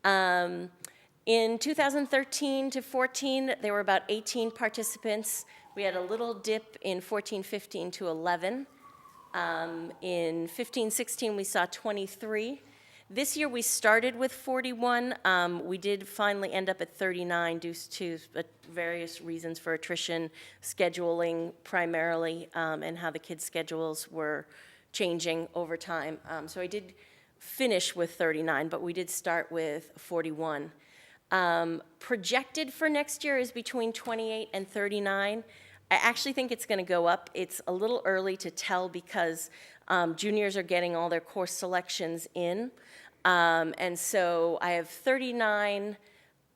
In 2013 to 14, there were about 18 participants. We had a little dip in 14-15 to 11. In 15-16, we saw 23. This year, we started with 41. We did finally end up at 39 due to various reasons for attrition, scheduling primarily, and how the kids' schedules were changing over time. So I did finish with 39, but we did start with 41. Projected for next year is between 28 and 39. I actually think it's going to go up. It's a little early to tell because juniors are getting all their course selections in. And so I have 39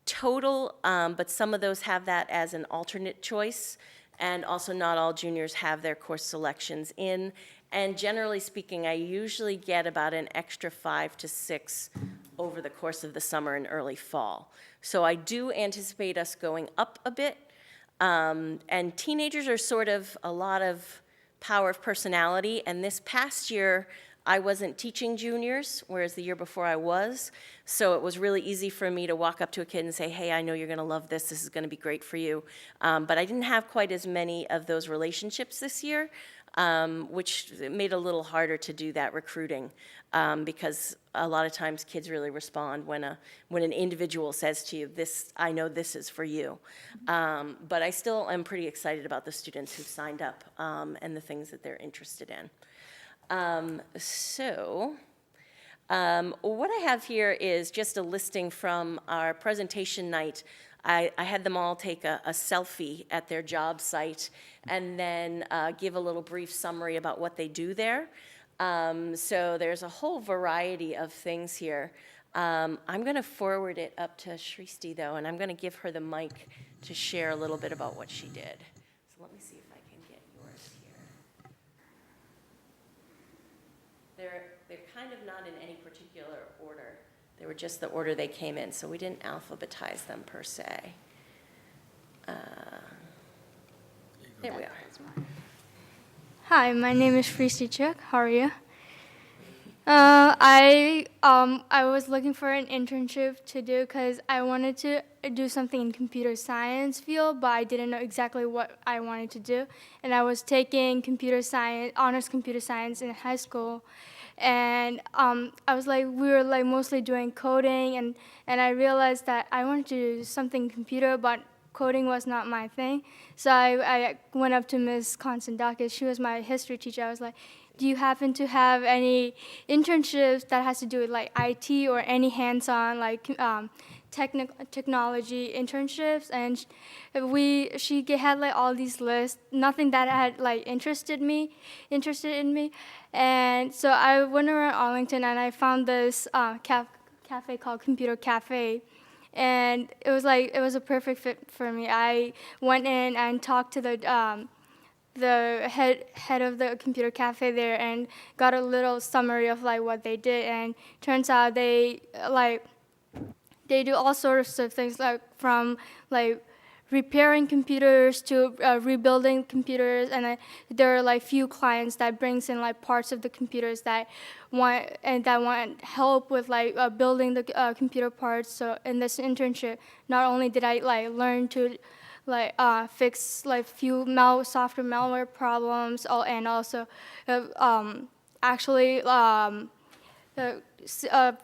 total, but some of those have that as an alternate choice. And also not all juniors have their course selections in. And generally speaking, I usually get about an extra 5 to 6 over the course of the summer and early fall. So I do anticipate us going up a bit. And teenagers are sort of a lot of power of personality. And this past year, I wasn't teaching juniors, whereas the year before I was. So it was really easy for me to walk up to a kid and say, hey, I know you're going to love this. This is going to be great for you. But I didn't have quite as many of those relationships this year, which made it a little harder to do that recruiting, because a lot of times kids really respond when an individual says to you, "This, I know this is for you." But I still am pretty excited about the students who signed up and the things that they're interested in. What I have here is just a listing from our presentation night. I had them all take a selfie at their job site and then give a little brief summary about what they do there. So there's a whole variety of things here. I'm going to forward it up to Shristi, though, and I'm going to give her the mic to share a little bit about what she did. So let me see if I can get yours here. They're kind of not in any particular order. They were just the order they came in, so we didn't alphabetize them per se. There we are. Hi, my name is Shristi Chuk. How are you? I was looking for an internship to do because I wanted to do something in computer science field, but I didn't know exactly what I wanted to do. And I was taking computer science, honors computer science in high school. And I was like, we were like mostly doing coding, and I realized that I wanted to do something in computer, but coding was not my thing. So I went up to Ms. Konstantakis. She was my history teacher. I was like, do you happen to have any internships that has to do with like IT or any hands-on like technology internships? And she had like all these lists, nothing that had like interested in me. And so I went around Arlington and I found this cafe called Computer Cafe. And it was a perfect fit for me. I went in and talked to the head of the computer cafe there and got a little summary of like what they did. And turns out they do all sorts of things, like from like repairing computers to rebuilding computers, and there are like few clients that brings in like parts of the computers that want help with like building the computer parts. So in this internship, not only did I like learn to like fix like few software malware problems, and also actually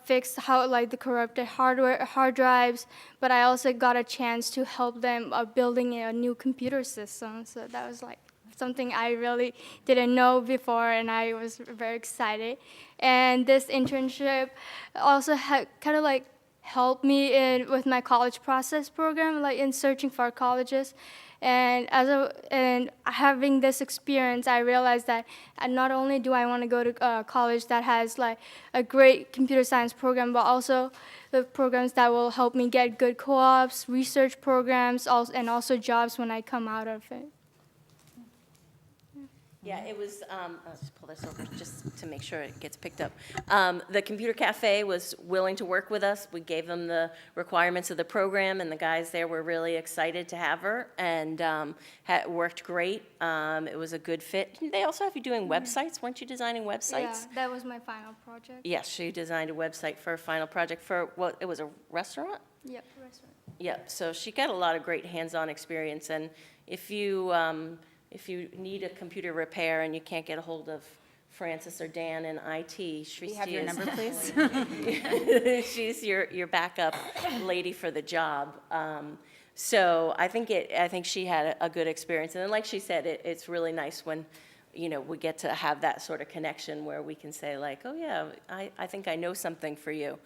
fix how like the corrupted hard drives, but I also got a chance to help them building a new computer system. So that was like something I really didn't know before, and I was very excited. And this internship also kind of like helped me with my college process program, like in searching for colleges. And having this experience, I realized that not only do I want to go to college that has like a great computer science program, but also the programs that will help me get good co-ops, research programs, and also jobs when I come out of it. Yeah, it was, I'll just pull this over just to make sure it gets picked up. The computer cafe was willing to work with us. We gave them the requirements of the program, and the guys there were really excited to have her, and worked great. It was a good fit. Didn't they also have you doing websites? Weren't you designing websites? Yeah, that was my final project. Yes, she designed a website for a final project for, well, it was a restaurant? Yep, restaurant. Yep, so she got a lot of great hands-on experience, and if you need a computer repair and you can't get a hold of Francis or Dan in IT, Do you have your number, please? She's your backup lady for the job. So I think she had a good experience, and then like she said, it's really nice when, we get to have that sort of connection where we can say like, oh yeah, I think I know something for you.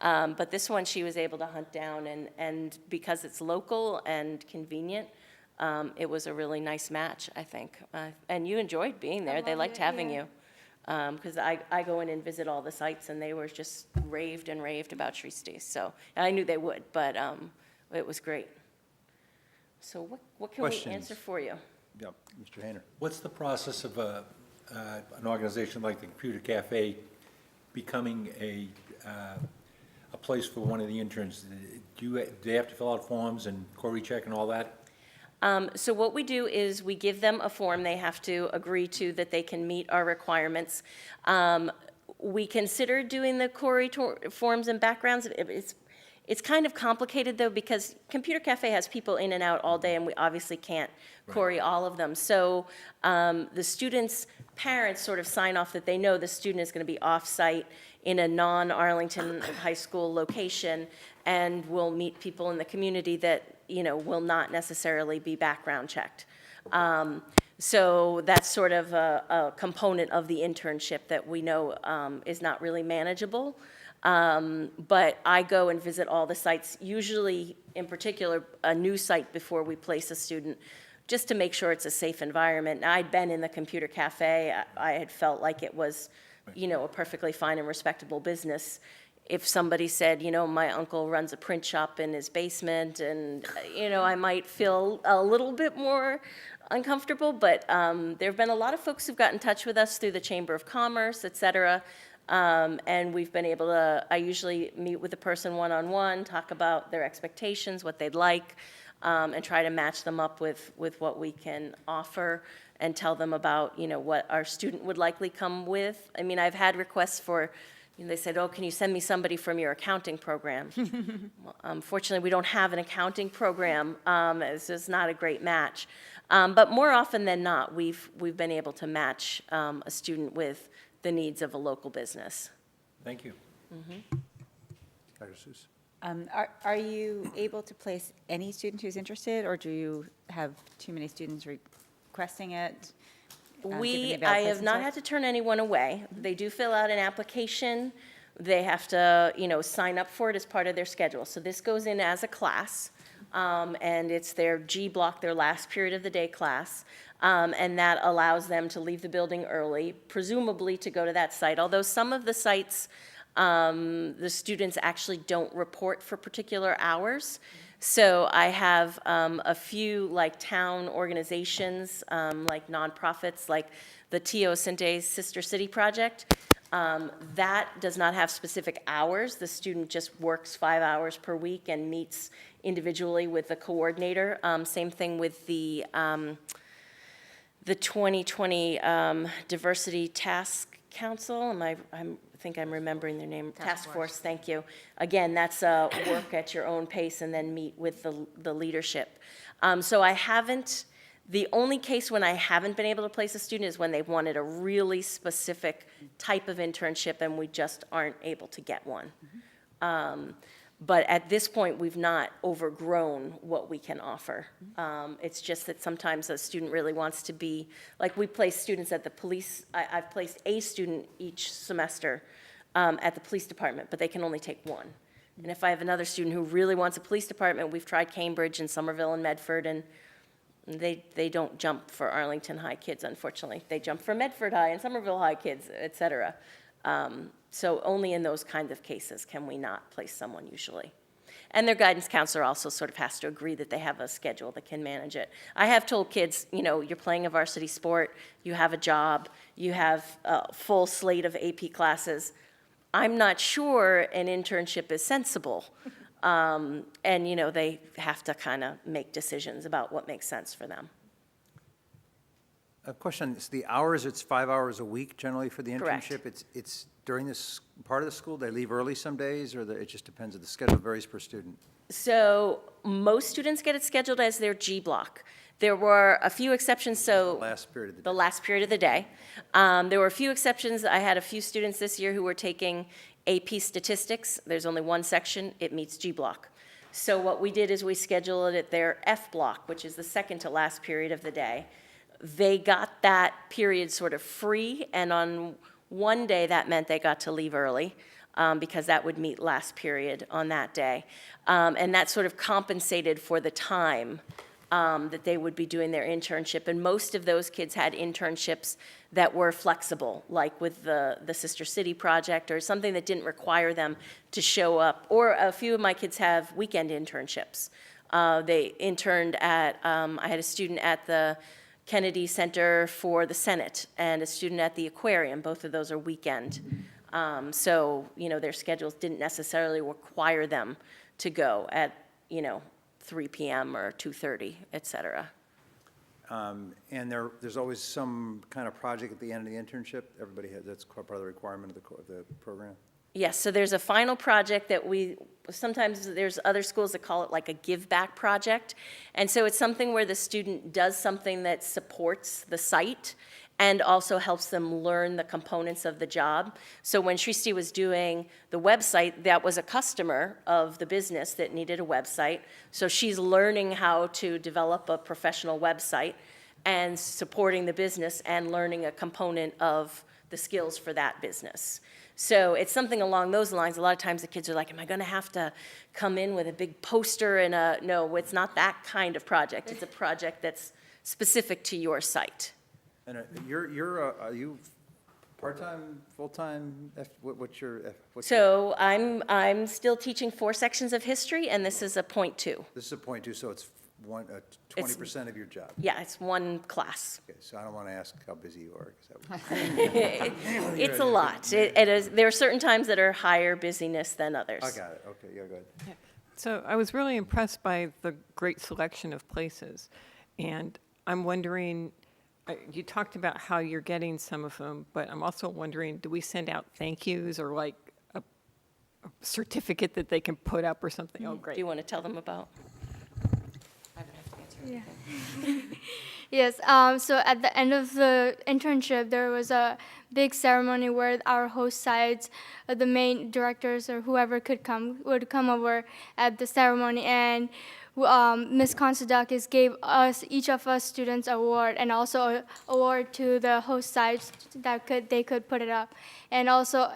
But this one she was able to hunt down, and because it's local and convenient, it was a really nice match, I think. And you enjoyed being there. They liked having you. Because I go in and visit all the sites, and they were just raved and raved about Shristī. So, and I knew they would, but it was great. So what can Questions? we answer for you? Yep, Mr. Hayner. What's the process of an organization like the Computer Cafe becoming a place for one of the interns? Do they have to fill out forms and query check and all that? So what we do is we give them a form they have to agree to that they can meet our requirements. We consider doing the query forms and backgrounds. It's kind of complicated, though, because Computer Cafe has people in and out all day, and we obviously can't query all of them. So the students' parents sort of sign off that they know the student is going to be off-site in a non-Arlington high school location, and will meet people in the community that will not necessarily be background checked. So that's sort of a component of the internship that we know is not really manageable. But I go and visit all the sites, usually in particular a new site before we place a student, just to make sure it's a safe environment. Now, I'd been in the Computer Cafe. I had felt like it was, a perfectly fine and respectable business. If somebody said, my uncle runs a print shop in his basement, and, I might feel a little bit more uncomfortable, but there have been a lot of folks who've got in touch with us through the Chamber of Commerce, et cetera, and we've been able to, I usually meet with the person one-on-one, talk about their expectations, what they'd like, and try to match them up with what we can offer, and tell them about, what our student would likely come with. I mean, I've had requests for, they said, oh, can you send me somebody from your accounting program? Well, unfortunately, we don't have an accounting program. It's just not a great match. But more often than not, we've been able to match a student with the needs of a local business. Thank you. Dr. Seuss. Are you able to place any student who's interested, or do you have too many students requesting it? given the available I have placement not sites? had to turn anyone away. They do fill out an application. They have to, sign up for it as part of their schedule. So this goes in as a class, and it's their G block, their last period of the day class. And that allows them to leave the building early, presumably to go to that site. Although some of the sites, the students actually don't report for particular hours. So I have a few like town organizations, like nonprofits, like the Tio Cinte's Sister City Project. That does not have specific hours. The student just works 5 hours per week and meets individually with the coordinator. Same thing with the 2020 Diversity Task Council. I think I'm remembering their name. Task Force, thank you. Again, that's work at your own pace and then meet with the leadership. So I haven't, the only case when I haven't been able to place a student is when they've wanted a really specific type of internship and we just aren't able to get one. But at this point, we've not overgrown what we can offer. It's just that sometimes a student really wants to be, like we place students at the police, I've placed a student each semester at the police department, but they can only take one. And if I have another student who really wants a police department, we've tried Cambridge and Somerville and Medford, and They don't jump for Arlington High kids, unfortunately. They jump for Medford High and Somerville High kids, et cetera. So only in those kinds of cases can we not place someone usually. And their guidance counselor also sort of has to agree that they have a schedule that can manage it. I have told kids, you know, you're playing a varsity sport, you have a job, you have a full slate of AP classes. I'm not sure an internship is sensible. And, you know, they have to kind of make decisions about what makes sense for them. A question, it's the hours, it's 5 hours a week generally for the Correct. internship? It's during this part of the school, they leave early some days, or it just depends, the schedule varies per student? So most students get it scheduled as their G block. There were a few exceptions, so. Last period of the day. The last period of the day. There were a few exceptions. I had a few students this year who were taking AP statistics. There's only one section, it meets G block. So what we did is we scheduled it at their F block, which is the second to last period of the day. They got that period sort of free, and on one day that meant they got to leave early because that would meet last period on that day. And that sort of compensated for the time that they would be doing their internship. And most of those kids had internships that were flexible, like with the Sister City project or something that didn't require them to show up. Or a few of my kids have weekend internships. They interned at, I had a student at the Kennedy Center for the Senate and a student at the aquarium. Both of those are weekend. So, you know, their schedules didn't necessarily require them to go at, you know, 3 p.m. or 2:30, et cetera. And there's always some kind of project at the end of the internship? Everybody has, that's part of the requirement of the program? Yes, so there's a final project that sometimes there's other schools that call it like a give back project. And so it's something where the student does something that supports the site and also helps them learn the components of the job. So when Shrishti was doing the website, that was a customer of the business that needed a website. So she's learning how to develop a professional website and supporting the business and learning a component of the skills for that business. So it's something along those lines. A lot of times the kids are like, am I gonna have to come in with a big poster and no, it's not that kind of project. It's a project that's specific to your site. And are you part-time, full-time? What's your? So I'm still teaching 4 sections of history, and this is a .2. This is a .2, so it's 20% of your job. Yeah, it's one class. Okay, so I don't want to ask how busy you are. 'Cause It's a lot. It is. There are certain times that are higher busyness than others. I got it. Okay, yeah, go ahead. So I was really impressed by the great selection of places. And I'm wondering, you talked about how you're getting some of them, but I'm also wondering, do we send out thank yous or like a certificate that they can put up or something? Oh, Do great. you want to tell them about? Yeah. Yes, so at the end of the internship, there was a big ceremony where our host sites, the main directors or whoever would come over at the ceremony, and Ms. Konstadakis gave each of us students award, and also an award to the host sites that they could put it up, and also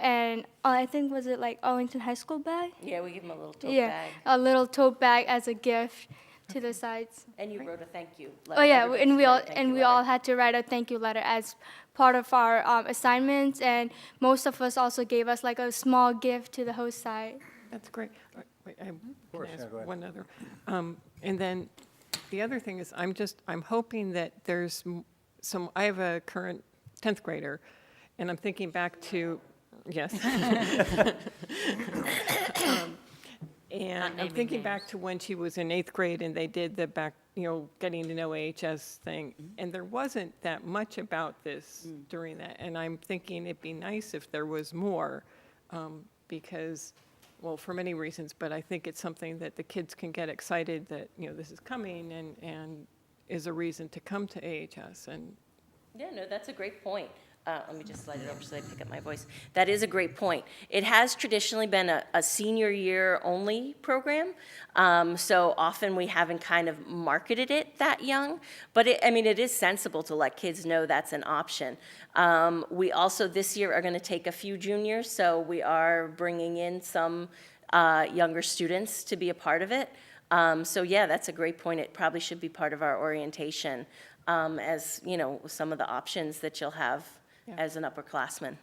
I think was it like Arlington High School bag? Yeah, we give them a little tote Yeah, bag. a little tote bag as a gift to the sites. And you wrote a thank you letter. Oh yeah, Everybody and we wrote all a thank you we all letter. had to write a thank you letter as part of our assignments, and most of us also gave us like a small gift to the host site. That's great. Wait, I can course, ask yeah, go ahead. one other. And then the other thing is, I'm hoping that there's I have a current 10th grader, and I'm thinking back to, yes. And I'm thinking back to when she was in 8th grade and they did the getting to know AHS thing. And there wasn't that much about this during that. And I'm thinking it'd be nice if there was more because, well, for many reasons, but I think it's something that the kids can get excited that, this is coming and is a reason to come to AHS. And Yeah, no, that's a great point. Let me just slide it over so I pick up my voice. That is a great point. It has traditionally been a senior year only program, so often we haven't kind of marketed it that young, but it is sensible to let kids know that's an option. We also this year are going to take a few juniors, so we are bringing in some younger students to be a part of it. So yeah, that's a great point. It probably should be part of our orientation, as, you know, some of the options that you'll have Yeah. as an upperclassman.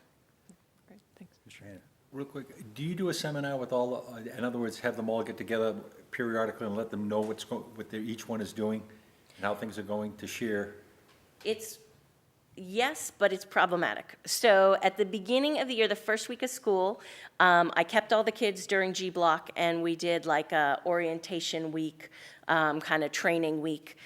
Great, thanks. Mr. Hanna, real quick, do you do a seminar with all, in other words, have them all get together periodically and let them know what each one is doing and how things are going to share? It's, yes, but it's problematic. So at the beginning of the year, the first week of school, I kept all the kids during G Block, and we did like a orientation week, kind of training week.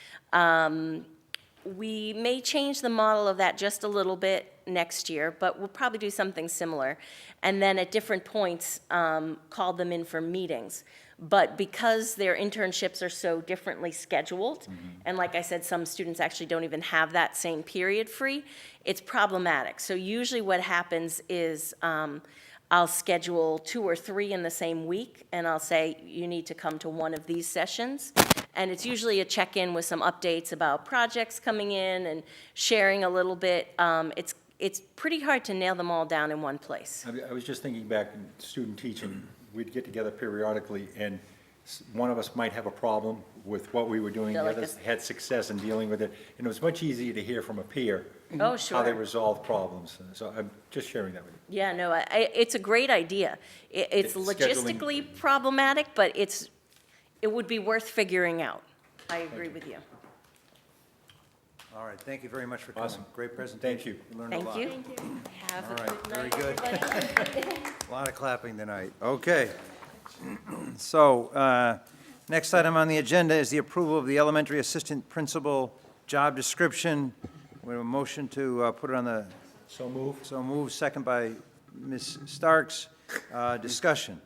We may change the model of that just a little bit next year, but we'll probably do something similar. And then at different points, call them in for meetings. But because their internships are so differently scheduled, and like I said, some students actually don't even have that same period free, it's problematic. So usually what happens is I'll schedule 2 or 3 in the same week, and I'll say, you need to come to one of these sessions. And it's usually a check-in with some updates about projects coming in and sharing a little bit. It's pretty hard to nail them all down in one place. I was just thinking back in student teaching, we'd get together periodically, and one of us might have a problem with what we were doing, Yeah, the like others this. had success in dealing with it, and it was much easier to hear from a peer Oh, how they sure. resolve problems. So I'm just sharing that with you. Yeah, no, it's a great idea. It's It's scheduling. logistically problematic, but it would be worth figuring out. I agree with you. All right, thank you very much for coming. Awesome. Great presentation. Thank you. We learned a Thank lot. you. Have All a right, good very night, good. everybody. A lot of clapping tonight. Okay. So, next item on the agenda is the approval of the elementary assistant principal job description. We have a motion to put it on the, So move. so moved, second by Ms. Starks. Discussion.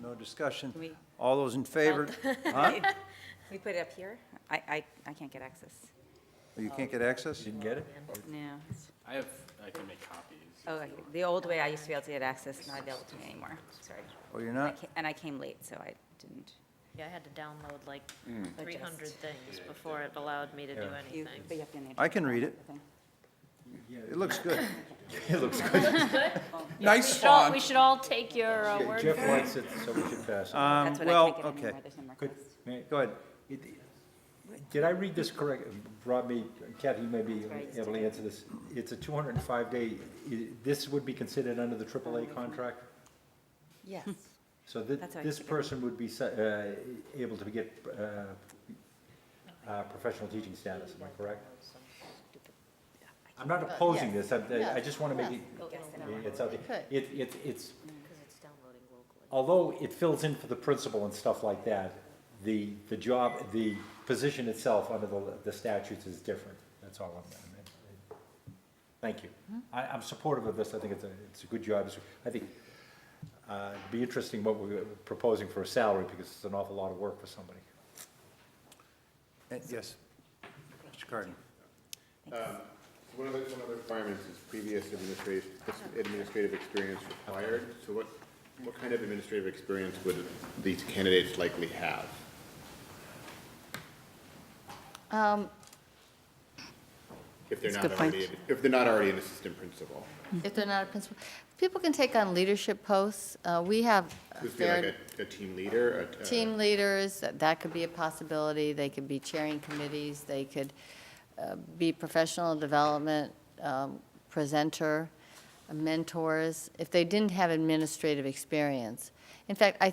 No discussion. We- All those in favor? Huh? We put it up here? I can't get access. Oh, you can't get access? Didn't get it? No. I can make copies. Oh, the old way I used to be able to get access, not available to me anymore. Sorry. Oh, you're I not? And I came late, so I didn't. Yeah, I had to download like Mm. 300 things before it allowed me to do You- anything. but you have to enable I can read the it. thing. It looks good. It looks good. Nice We font. should all take your word Jeff for it. likes it, so we should pass it. That's what I Well, can't get okay. anymore. There's no more Good. requests. May I- Go ahead. Did I read this correct? Rob, Kathy, you may be able to answer this. It's a 205-day, this would be considered under the AAA contract? Yes. So That's what I this figured. person would be able to get professional teaching status, am I correct? I'm not opposing this, I just want to make it's out there. It's, Because it's downloading locally. although it fills in for the principal and stuff like that, the job, the position itself under the statutes is different. That's all I'm, thank you. I'm supportive of this. I think it's a good job. I think it'd be interesting what we're proposing for a salary, because it's an awful lot of work for somebody. Yes. Mr. Carden. One of the requirements is previous administrative experience required. So what kind of administrative experience would these candidates likely have? If they're That's a not good point. already, if they're not already an assistant principal? If they're not a principal, people can take on leadership posts. We have Would it be like a team leader? team leaders, that could be a possibility. They could be chairing committees, they could be professional development, presenter, mentors, if they didn't have administrative experience. In fact,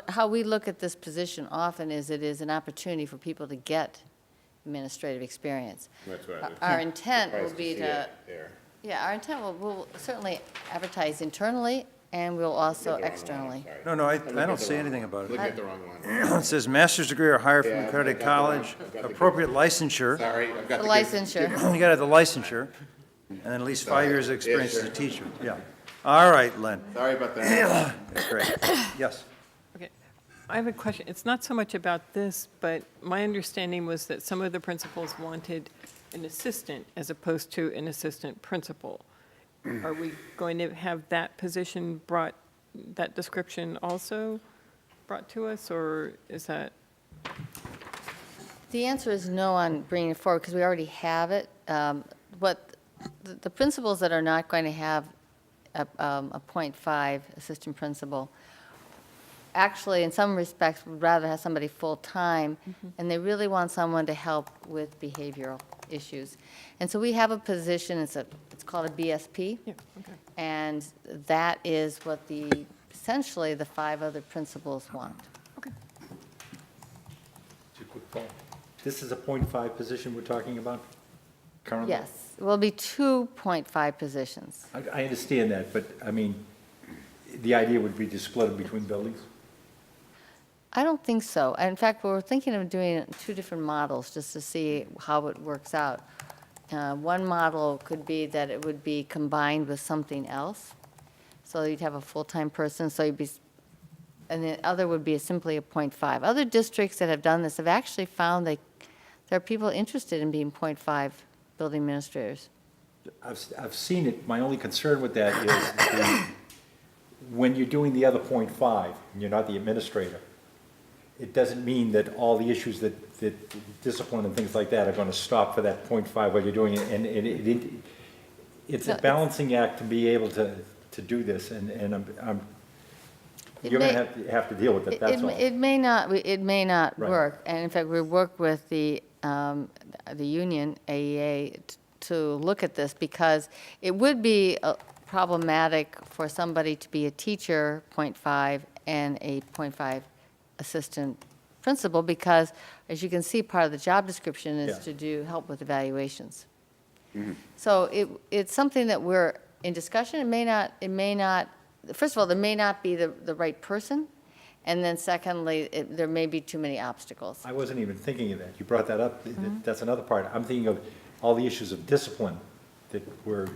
how we look at this position often is it is an opportunity for people to get administrative experience. That's what I was Our intent will surprised be see to, it there. yeah, our intent will certainly advertise internally, and we'll also Got the wrong one, externally. sorry. No, I looking don't at the say wrong anything one. about it. Looking at the wrong one. It says master's degree or higher from Yeah, accredited I've got the wrong- college, I've got the good- appropriate licensure. Sorry, I've got The the good. licensure. You gotta have the licensure, and then at least 5 years of experience as a sure. teacher. Yeah. All right, Len. Sorry about that. That's great. Yes. Okay, I have a question. It's not so much about this, but my understanding was that some of the principals wanted an assistant as opposed to an assistant principal. Are we going to have that position brought, that description also brought to us, or is that? The answer is no on bringing it forward, because we already have it. The principals that are not going to have a .5 assistant principal actually, in some respects, would rather have somebody full-time, and they really want someone to help with behavioral issues. And so we have a position, it's called a BSP. Yeah, okay. And that is what essentially the 5 other principals want. Just a quick follow. This is a .5 position we're talking about currently? Yes, it will be 2.5 positions. I understand that, but, I mean, the idea would be to split them between buildings? I don't think so. In fact, we're thinking of doing 2 different models just to see how it works out. One model could be that it would be combined with something else. So you'd have a full-time person, so you'd be, and the other would be simply a .5. Other districts that have done this have actually found that there are people interested in being .5 building administrators. I've seen it. My only concern with that is when you're doing the other .5, and you're not the administrator, it doesn't mean that all the issues that discipline and things like that are going to stop for that .5 while you're doing it. And it's a balancing act to be able to do this, and you're going to have to deal with it, that's all. It may not Right. work. And in fact, we work with the union, AEA, to look at this because it would be problematic for somebody to be a teacher, .5, and a .5 assistant principal because, as you can see, part of the job description is Yeah. to help with evaluations. So it's something that we're in discussion. It may not, first of all, there may not be the right person. And then secondly, there may be too many obstacles. I wasn't even thinking of that. You brought that up. That's another part. I'm thinking of all the issues of discipline that were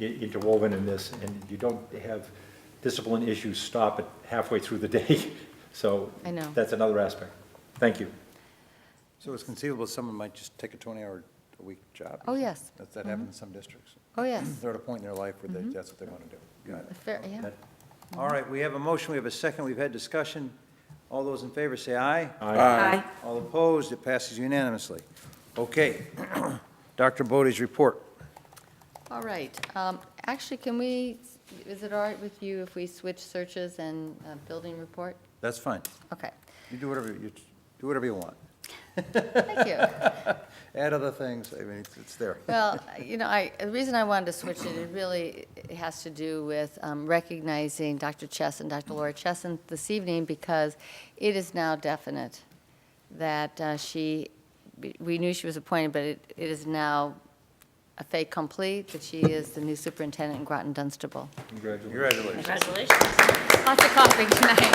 interwoven in this, and you don't have discipline issues stop it halfway through the day. So I know. that's another aspect. Thank you. So it's conceivable someone might just take a 20-hour-a-week job? Oh, yes. That happens in some districts. Oh, yes. They're at a point in their life where that's what they want to do. Got it. Fair, yeah. All right, we have a motion, we have a second, we've had discussion. All those in favor say aye. Aye. All opposed, it passes unanimously. Okay, Dr. Bodie's report. All right. Actually, is it all right with you if we switch searches and building report? That's fine. Okay. You do whatever you want. Thank you. Add other things, I mean, it's there. Well, the reason I wanted to switch it has to do with recognizing Dr. Chesson, Dr. Laura Chesson this evening, because it is now definite that we knew she was appointed, but it is now a fait accompli that she is the new superintendent in Groton Dunstable. Congratulations. Congratulations. Lots of coughing tonight.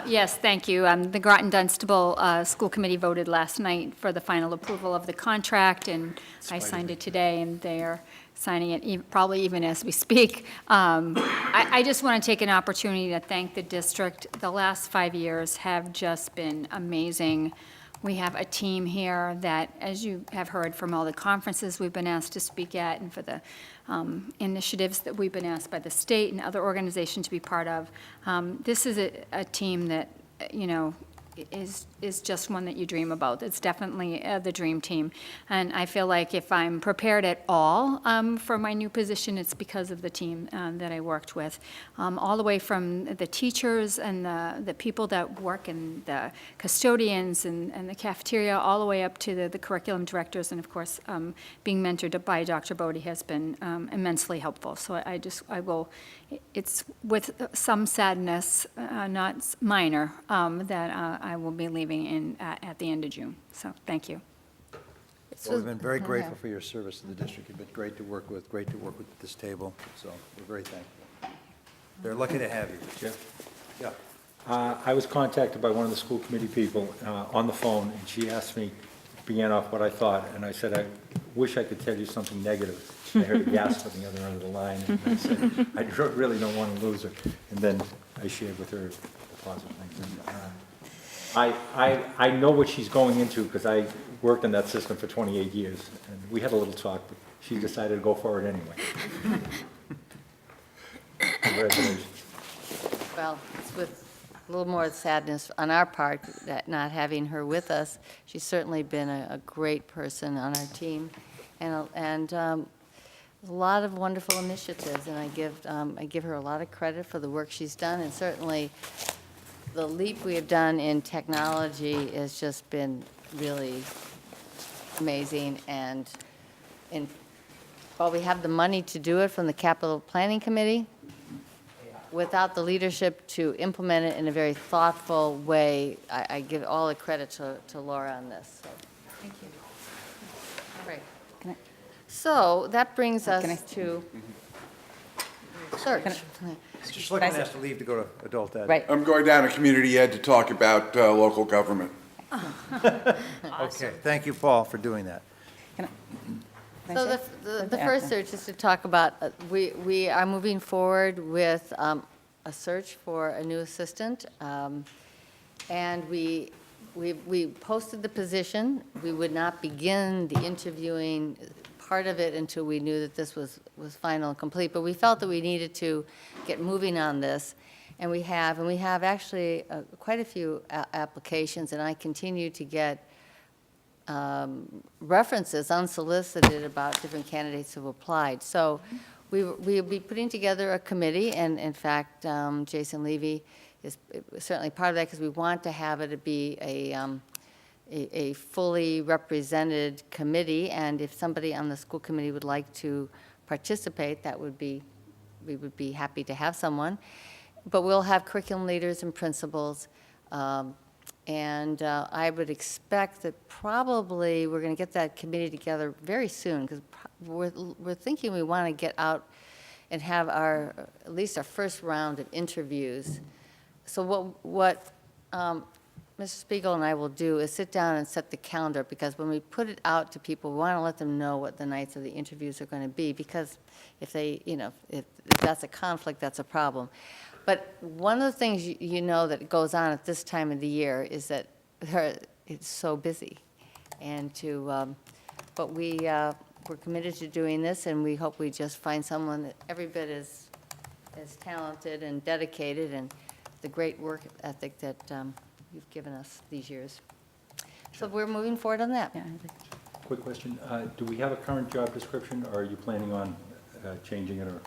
Yes, thank you. The Groton Dunstable School Committee voted last night for the final approval of the contract, and I signed it today, and they're signing it probably even as we speak. I just want to take an opportunity to thank the district. The last 5 years have just been amazing. We have a team here that, as you have heard from all the conferences we've been asked to speak at and for the initiatives that we've been asked by the state and other organizations to be part of, this is a team that, is just one that you dream about. It's definitely the dream team. And I feel like if I'm prepared at all for my new position, it's because of the team that I worked with. All the way from the teachers and the people that work in the custodians and the cafeteria, all the way up to the curriculum directors. And of course, being mentored by Dr. Bodie has been immensely helpful. So it's with some sadness, not minor, that I will be leaving at the end of June. So, thank you. Well, we've been very grateful for your service to the district. You've been great to work with at this table, so we're very thankful. They're lucky to have you. Jeff? Yeah. I was contacted by one of the school committee people on the phone, and she asked me, began off what I thought, and I said, I wish I could tell you something negative. I heard a gasp on the other end of the line, and I said, I really don't want to lose her. And then I shared with her the positive things. I know what she's going into, because I worked in that system for 28 years, and we had a little talk, but she decided to go for it anyway. Congratulations. Well, it's with a little more sadness on our part that not having her with us. She's certainly been a great person on our team, and a lot of wonderful initiatives, and I give her a lot of credit for the work she's done, and certainly the leap we have done in technology has just been really amazing, and while we have the money to do it from the Capital Planning Committee, without the leadership to implement it in a very thoughtful way, I give all the credit to Laura on this, so, thank you. Great. Can I- So that brings Can I- us to search. Mr. Schlickman has to leave to go to adult ed. Right. I'm going down to community ed to talk about local government. Okay, thank you, Paul, for doing that. Can I So say? the first search is to talk about, we are moving forward with a search for a new assistant. And we posted the position. We would not begin the interviewing part of it until we knew that this was final and complete. But we felt that we needed to get moving on this. And we have actually quite a few applications, and I continue to get references unsolicited about different candidates who have applied. So we'll be putting together a committee, and in fact, Jason Levy is certainly part of that, because we want to have it be a fully represented committee, and if somebody on the school committee would like to participate, we would be happy to have someone. But we'll have curriculum leaders and principals, and I would expect that probably we're going to get that committee together very soon, because we're thinking we want to get out and have at least our first round of interviews. So what Mr. Spiegel and I will do is sit down and set the calendar, because when we put it out to people, we want to let them know what the nights of the interviews are going to be, because if they, if that's a conflict, that's a problem. But one of the things you know that goes on at this time of the year is that it's so busy. And but we're committed to doing this, and we hope we just find someone that every bit as talented and dedicated, and the great work ethic that you've given us these years. So we're moving forward on that. Yeah, Quick question, do we have a current job description, or are you planning on changing it, or?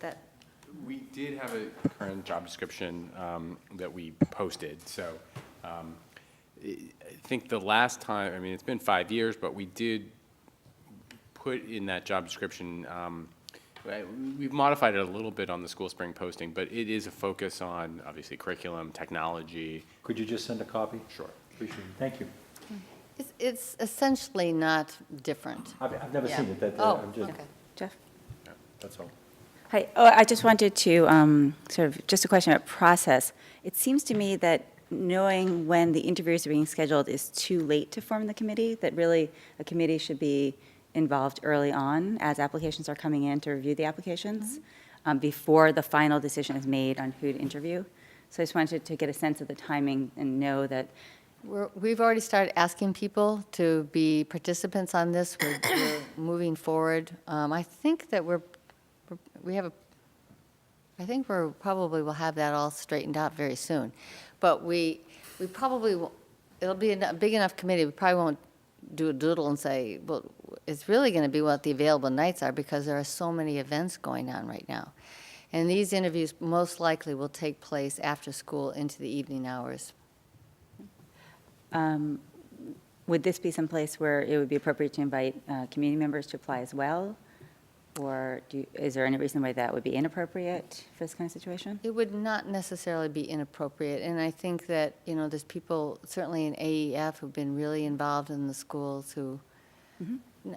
That We did have a current job description that we posted, so I think the last time, I mean, it's been 5 years, but we did put in that job description, we've modified it a little bit on the School Spring posting, but it is a focus on, obviously, curriculum, technology. Could you just send a copy? Sure. Appreciate it, thank you. it's essentially not different. I've never Yeah. seen it, Oh, I'm just, okay. Jeff? that's all. Hi, I just wanted to, sort of, just a question about process. It seems to me that knowing when the interviews are being scheduled is too late to form the committee, that really a committee should be involved early on as applications are coming in to review the applications, before the final decision is made on who to interview. So I just wanted to get a sense of the timing and know that. We've already started asking people to be participants on this. We're moving forward. I think that I think we're probably will have that all straightened out very soon. But we probably will, it'll be a big enough committee, we probably won't do a doodle and say, well, it's really going to be what the available nights are, because there are so many events going on right now. And these interviews most likely will take place after school into the evening hours. Would this be someplace where it would be appropriate to invite community members to apply as well? Or is there any reason why that would be inappropriate for this kind of situation? It would not necessarily be inappropriate, and I think that, there's people, certainly in AEF, who've been really involved in the schools who,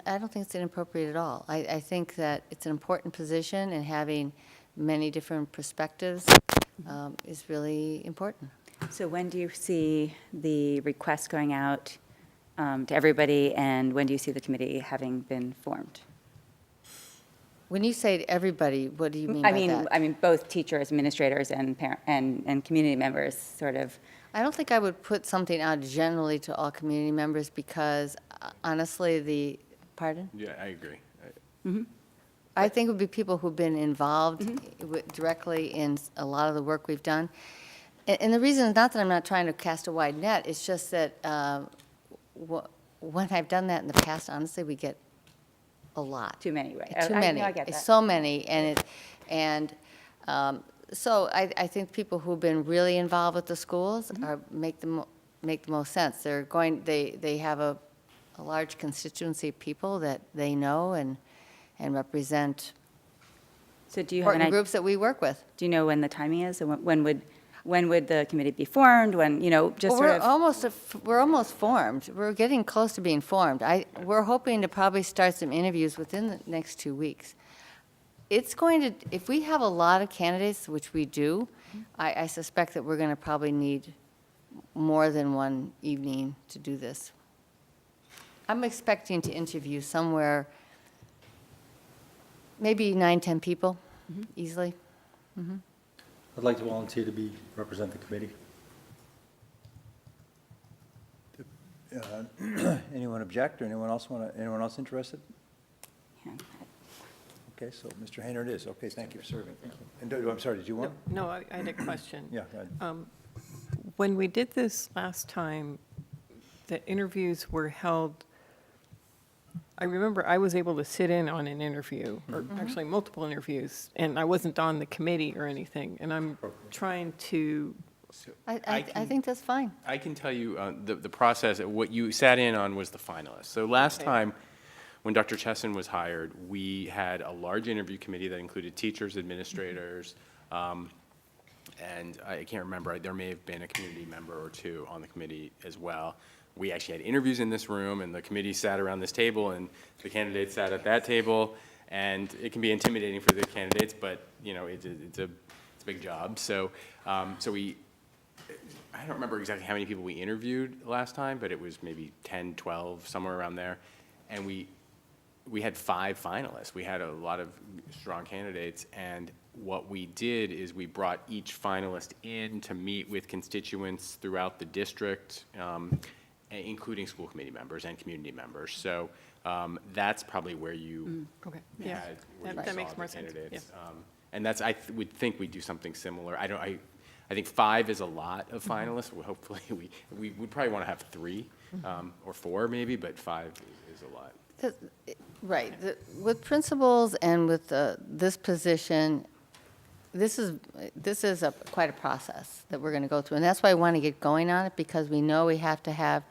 I don't think it's inappropriate at all. I think that it's an important position, and having many different perspectives is really important. So when do you see the request going out to everybody, and when do you see the committee having been formed? When you say to everybody, what do you mean by that? I mean, both teachers, administrators, and and community members, sort of. I don't think I would put something out generally to all community members, because honestly, pardon? Yeah, I agree. I think it would be people who've been involved directly in a lot of the work we've done. And the reason is not that I'm not trying to cast a wide net, it's just that when I've done that in the past, honestly, we get a lot. Too many, right? Too I many. get that. So many, and So I think people who've been really involved with the schools are, make the most sense. They have a large constituency of people that they know and represent So do you have important groups that we work with. do you know when the timing is? And when would the committee be formed? When, just Well, sort of? we're almost formed. We're getting close to being formed. We're hoping to probably start some interviews within the next 2 weeks. It's going to, if we have a lot of candidates, which we do, I suspect that we're going to probably need more than one evening to do this. I'm expecting to interview somewhere, maybe 9, 10 people, easily. I'd like to volunteer to represent the committee. Anyone object, or anyone else interested? Yeah. Okay, so Mr. Hayner it is. Okay, thank you for serving. And I'm sorry, did you want? No, I had a question. Yeah, go ahead. When we did this last time, the interviews were held, I remember I was able to sit in on an interview, or actually multiple interviews, and I wasn't on the committee or anything, and I'm trying to, I think that's fine. I can tell you the process, what you sat in on was the finalists. So last time, when Dr. Chesson was hired, we had a large interview committee that included teachers, administrators, and I can't remember, there may have been a community member or two on the committee as well. We actually had interviews in this room, and the committee sat around this table, and the candidates sat at that table, and it can be intimidating for the candidates, but, it's a big job. So, I don't remember exactly how many people we interviewed last time, but it was maybe 10, 12, somewhere around there, and we had 5 finalists. We had a lot of strong candidates, and what we did is we brought each finalist in to meet with constituents throughout the district, including school committee members and community members. So that's probably where you okay, yeah, where you that saw makes the more sense, candidates. yeah. And that's, would think we'd do something similar. I think 5 is a lot of finalists. Well, hopefully, we would probably want to have 3 or 4 maybe, but 5 is a lot. Right. With principals and with this position, this is quite a process that we're going to go through. And that's why I want to get going on it, because we know we have to have,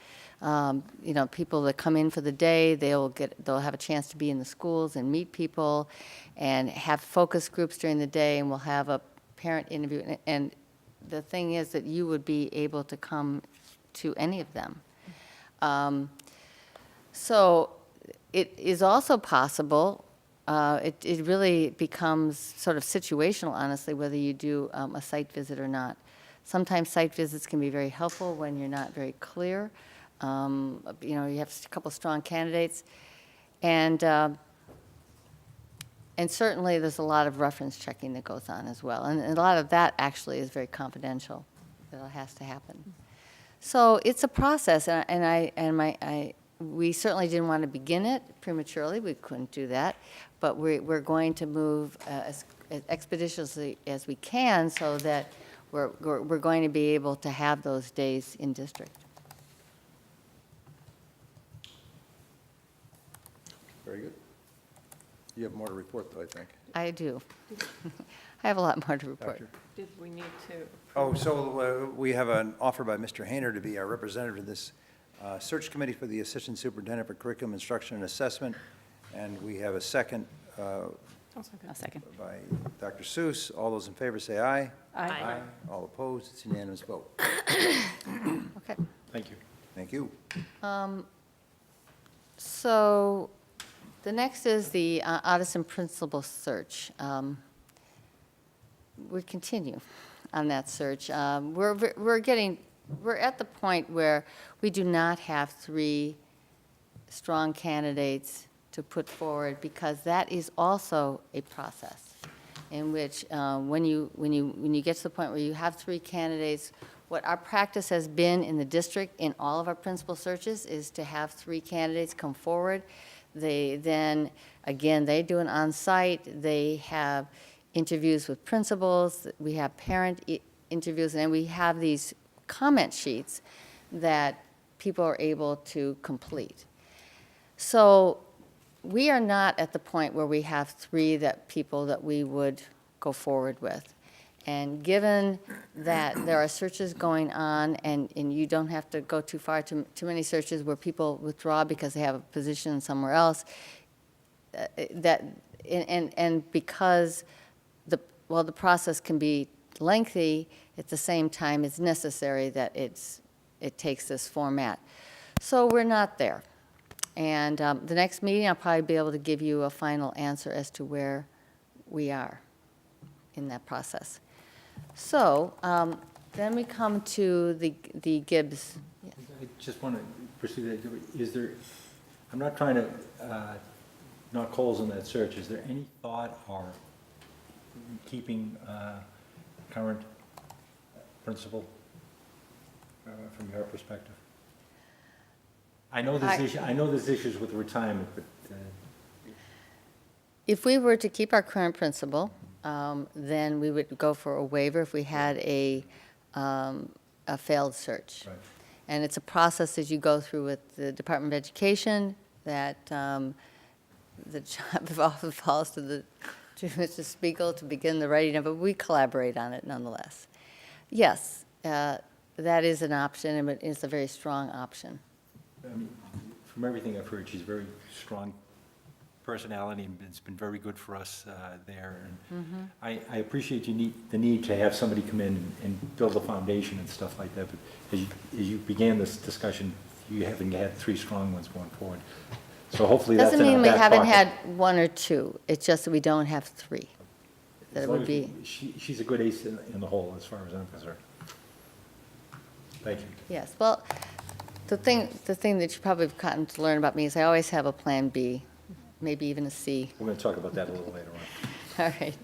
people that come in for the day. They'll have a chance to be in the schools and meet people and have focus groups during the day, and we'll have a parent interview. And the thing is that you would be able to come to any of them. So it is also possible, it really becomes sort of situational, honestly, whether you do a site visit or not. Sometimes site visits can be very helpful when you're not very clear. You have a couple strong candidates. And certainly there's a lot of reference checking that goes on as well. And a lot of that actually is very confidential. That has to happen. So it's a process, we certainly didn't want to begin it prematurely. We couldn't do that. But we're going to move as expeditiously as we can, so that we're going to be able to have those days in district. Very good. You have more to report, though, I think. I do. I have a lot more to report. Doctor? Did we need to? Oh, so we have an offer by Mr. Hayner to be our representative in this search committee for the Assistant Superintendent for Curriculum Instruction and Assessment, and we have a second I'll second. by Dr. Seuss. All those in favor say aye. Aye. All opposed, it's unanimous vote. Okay. Thank you. Thank you. So the next is the Addison Principal search. We continue on that search. We're at the point where we do not have 3 strong candidates to put forward, because that is also a process in which when you get to the point where you have 3 candidates, what our practice has been in the district in all of our principal searches is to have 3 candidates come forward. They then, again, they do an on-site, they have interviews with principals, we have parent interviews, and then we have these comment sheets that people are able to complete. So we are not at the point where we have 3 people that we would go forward with. And given that there are searches going on, and you don't have to go too far, too many searches where people withdraw because they have a position somewhere else, and because while the process can be lengthy, at the same time, it's necessary that it takes this format. So we're not there. And the next meeting, I'll probably be able to give you a final answer as to where we are in that process. So then we come to the Gibbs. I just want to pursue that. Is there, I'm not trying to knock holes in that search. Is there any thought or keeping current principal from your perspective? I know there's issues with retirement, but. If we were to keep our current principal, then we would go for a waiver if we had a failed search. Right. And it's a process that you go through with the Department of Education, that the job often falls to Mr. Spiegel to begin the writing of it, but we collaborate on it nonetheless. Yes, that is an option, and it's a very strong option. I mean, from everything I've heard, she's a very strong personality, and it's been very good for us there. And I appreciate the need to have somebody come in and build a foundation and stuff like that. But as you began this discussion, you haven't had 3 strong ones going forward. So hopefully that's in our back pocket. Doesn't mean we haven't had 1 or 2. It's just that we don't have 3. That it would be. She's a good ace in the hole, as far as I'm concerned. Thank you. Yes. Well, the thing that you probably have gotten to learn about me is I always have a plan B, maybe even a C. We're going to talk about that a little later on. All right.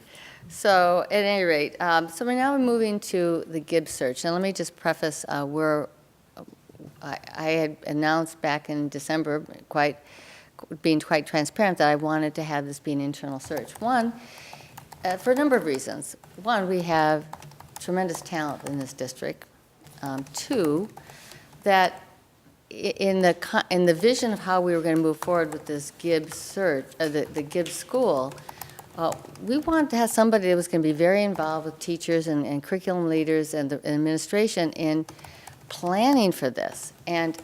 So at any rate, so we're now moving to the Gibbs search. And let me just preface, I had announced back in December, being quite transparent, that I wanted to have this be an internal search. One, for a number of reasons. One, we have tremendous talent in this district. 2, that in the vision of how we were going to move forward with this Gibbs search, the Gibbs school, we wanted to have somebody that was going to be very involved with teachers and curriculum leaders and the administration in planning for this. And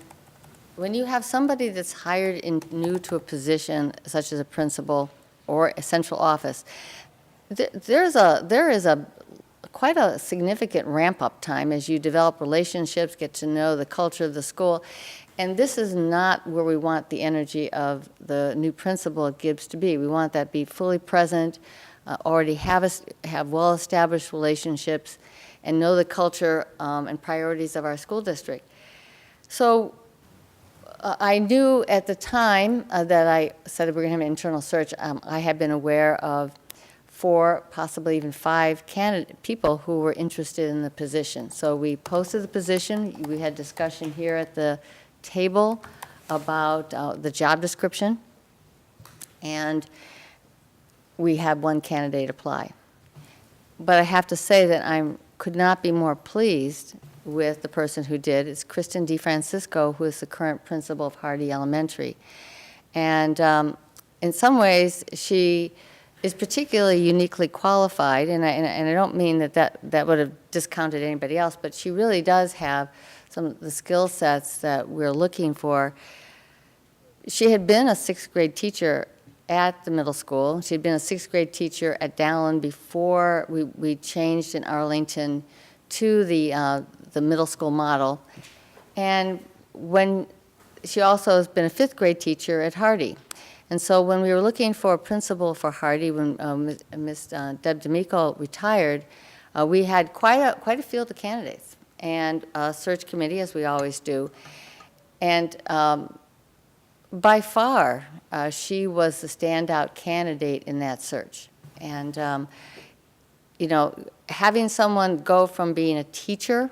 when you have somebody that's hired new to a position, such as a principal or a central office, there is quite a significant ramp-up time as you develop relationships, get to know the culture of the school. And this is not where we want the energy of the new principal at Gibbs to be. We want that to be fully present, already have well-established relationships, and know the culture and priorities of our school district. So I knew at the time that I said we were going to have an internal search, I had been aware of 4, possibly even 5 people who were interested in the position. So we posted the position. We had discussion here at the table about the job description, and we had 1 candidate apply. But I have to say that I could not be more pleased with the person who did. It's Kristen DeFrancisco, who is the current principal of Hardy Elementary. And in some ways, she is particularly uniquely qualified, and I don't mean that would have discounted anybody else, but she really does have some of the skill sets that we're looking for. She had been a 6th grade teacher at the middle school. She'd been a 6th grade teacher at Dallin before we changed in Arlington to the middle school model. And she also has been a 5th grade teacher at Hardy. And so when we were looking for a principal for Hardy, when Ms. Deb D'Amico retired, we had quite a field of candidates and a search committee, as we always do. And by far, she was the standout candidate in that search. And, having someone go from being a teacher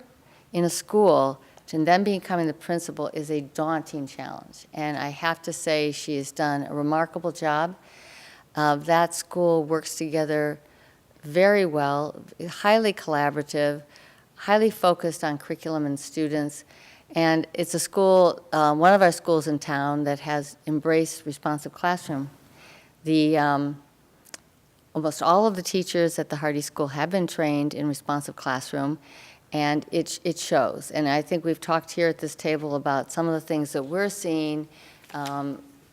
in a school and then becoming the principal is a daunting challenge. And I have to say she has done a remarkable job. That school works together very well, highly collaborative, highly focused on curriculum and students. And it's a school, one of our schools in town that has embraced responsive classroom. almost all of the teachers at the Hardy School have been trained in responsive classroom, and it shows. And I think we've talked here at this table about some of the things that we're seeing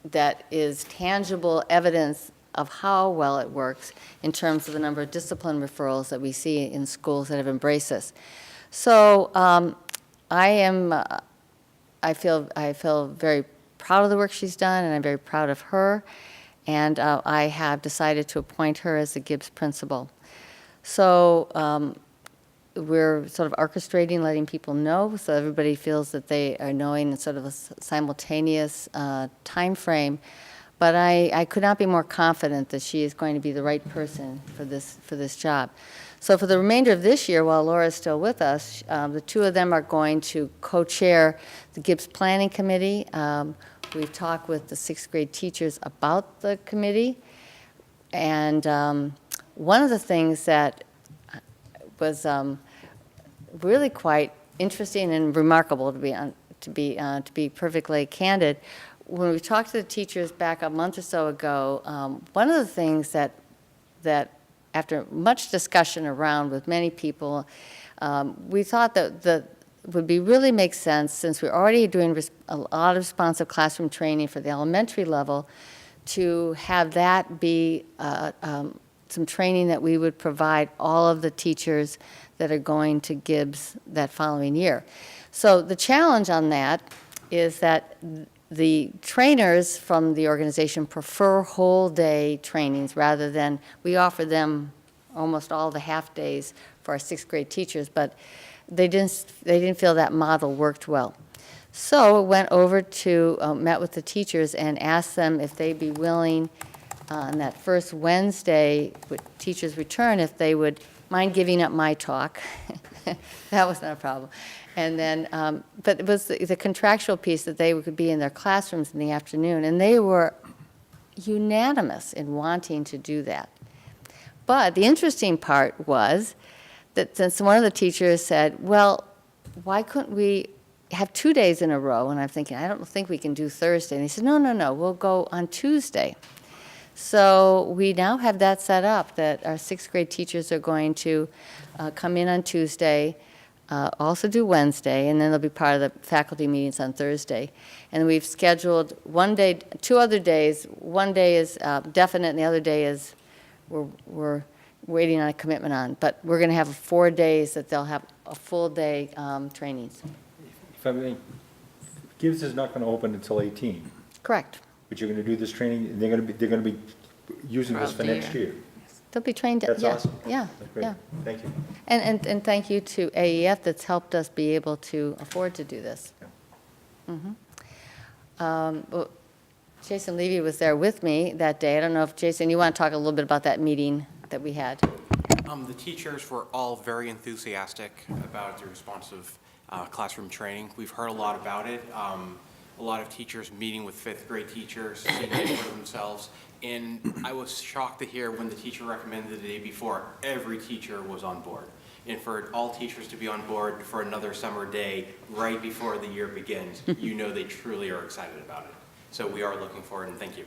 that is tangible evidence of how well it works in terms of the number of discipline referrals that we see in schools that have embraced this. So I feel very proud of the work she's done, and I'm very proud of her. And I have decided to appoint her as the Gibbs principal. So we're sort of orchestrating, letting people know, so everybody feels that they are knowing in sort of a simultaneous time frame. But I could not be more confident that she is going to be the right person for this job. So for the remainder of this year, while Laura's still with us, the two of them are going to co-chair the Gibbs Planning Committee. We've talked with the sixth grade teachers about the committee. And one of the things that was really quite interesting and remarkable, to be perfectly candid, when we talked to the teachers back a month or so ago, one of the things that after much discussion around with many people, we thought that would be really make sense, since we're already doing a lot of responsive classroom training for the elementary level, to have that be some training that we would provide all of the teachers that are going to Gibbs that following year. So the challenge on that is that the trainers from the organization prefer whole-day trainings rather than, we offer them almost all the half-days for our sixth grade teachers, but they didn't feel that model worked well. So went over to, met with the teachers and asked them if they'd be willing on that first Wednesday, with teachers return, if they would mind giving up my talk. That was not a problem. And then, but it was the contractual piece that they could be in their classrooms in the afternoon, and they were unanimous in wanting to do that. But the interesting part was that since one of the teachers said, well, why couldn't we have 2 days in a row? And I'm thinking, I don't think we can do Thursday. And he said, no, we'll go on Tuesday. So we now have that set up, that our sixth grade teachers are going to come in on Tuesday, also do Wednesday, and then they'll be part of the faculty meetings on Thursday. And we've scheduled 1 day, 2 other days. 1 day is definite, and the other day is we're waiting on a commitment on. But we're going to have 4 days that they'll have a full day trainings. If I may, Gibbs is not going to open until 18, Correct. but you're going to do this training, and they're going to be using this for next year. They'll be trained. That's yeah, awesome. Yeah, That's great. yeah. Thank you. And thank you to AEF that's helped us be able to afford to do this. Well, Jason Levy was there with me that day. I don't know if, Jason, you want to talk a little bit about that meeting that we had? The teachers were all very enthusiastic about the responsive classroom training. We've heard a lot about it. A lot of teachers meeting with fifth grade teachers, seeing it for themselves. And I was shocked to hear when the teacher recommended the day before, every teacher was on board. And for all teachers to be on board for another summer day right before the year begins, you know they truly are excited about it. So we are looking forward, and thank you.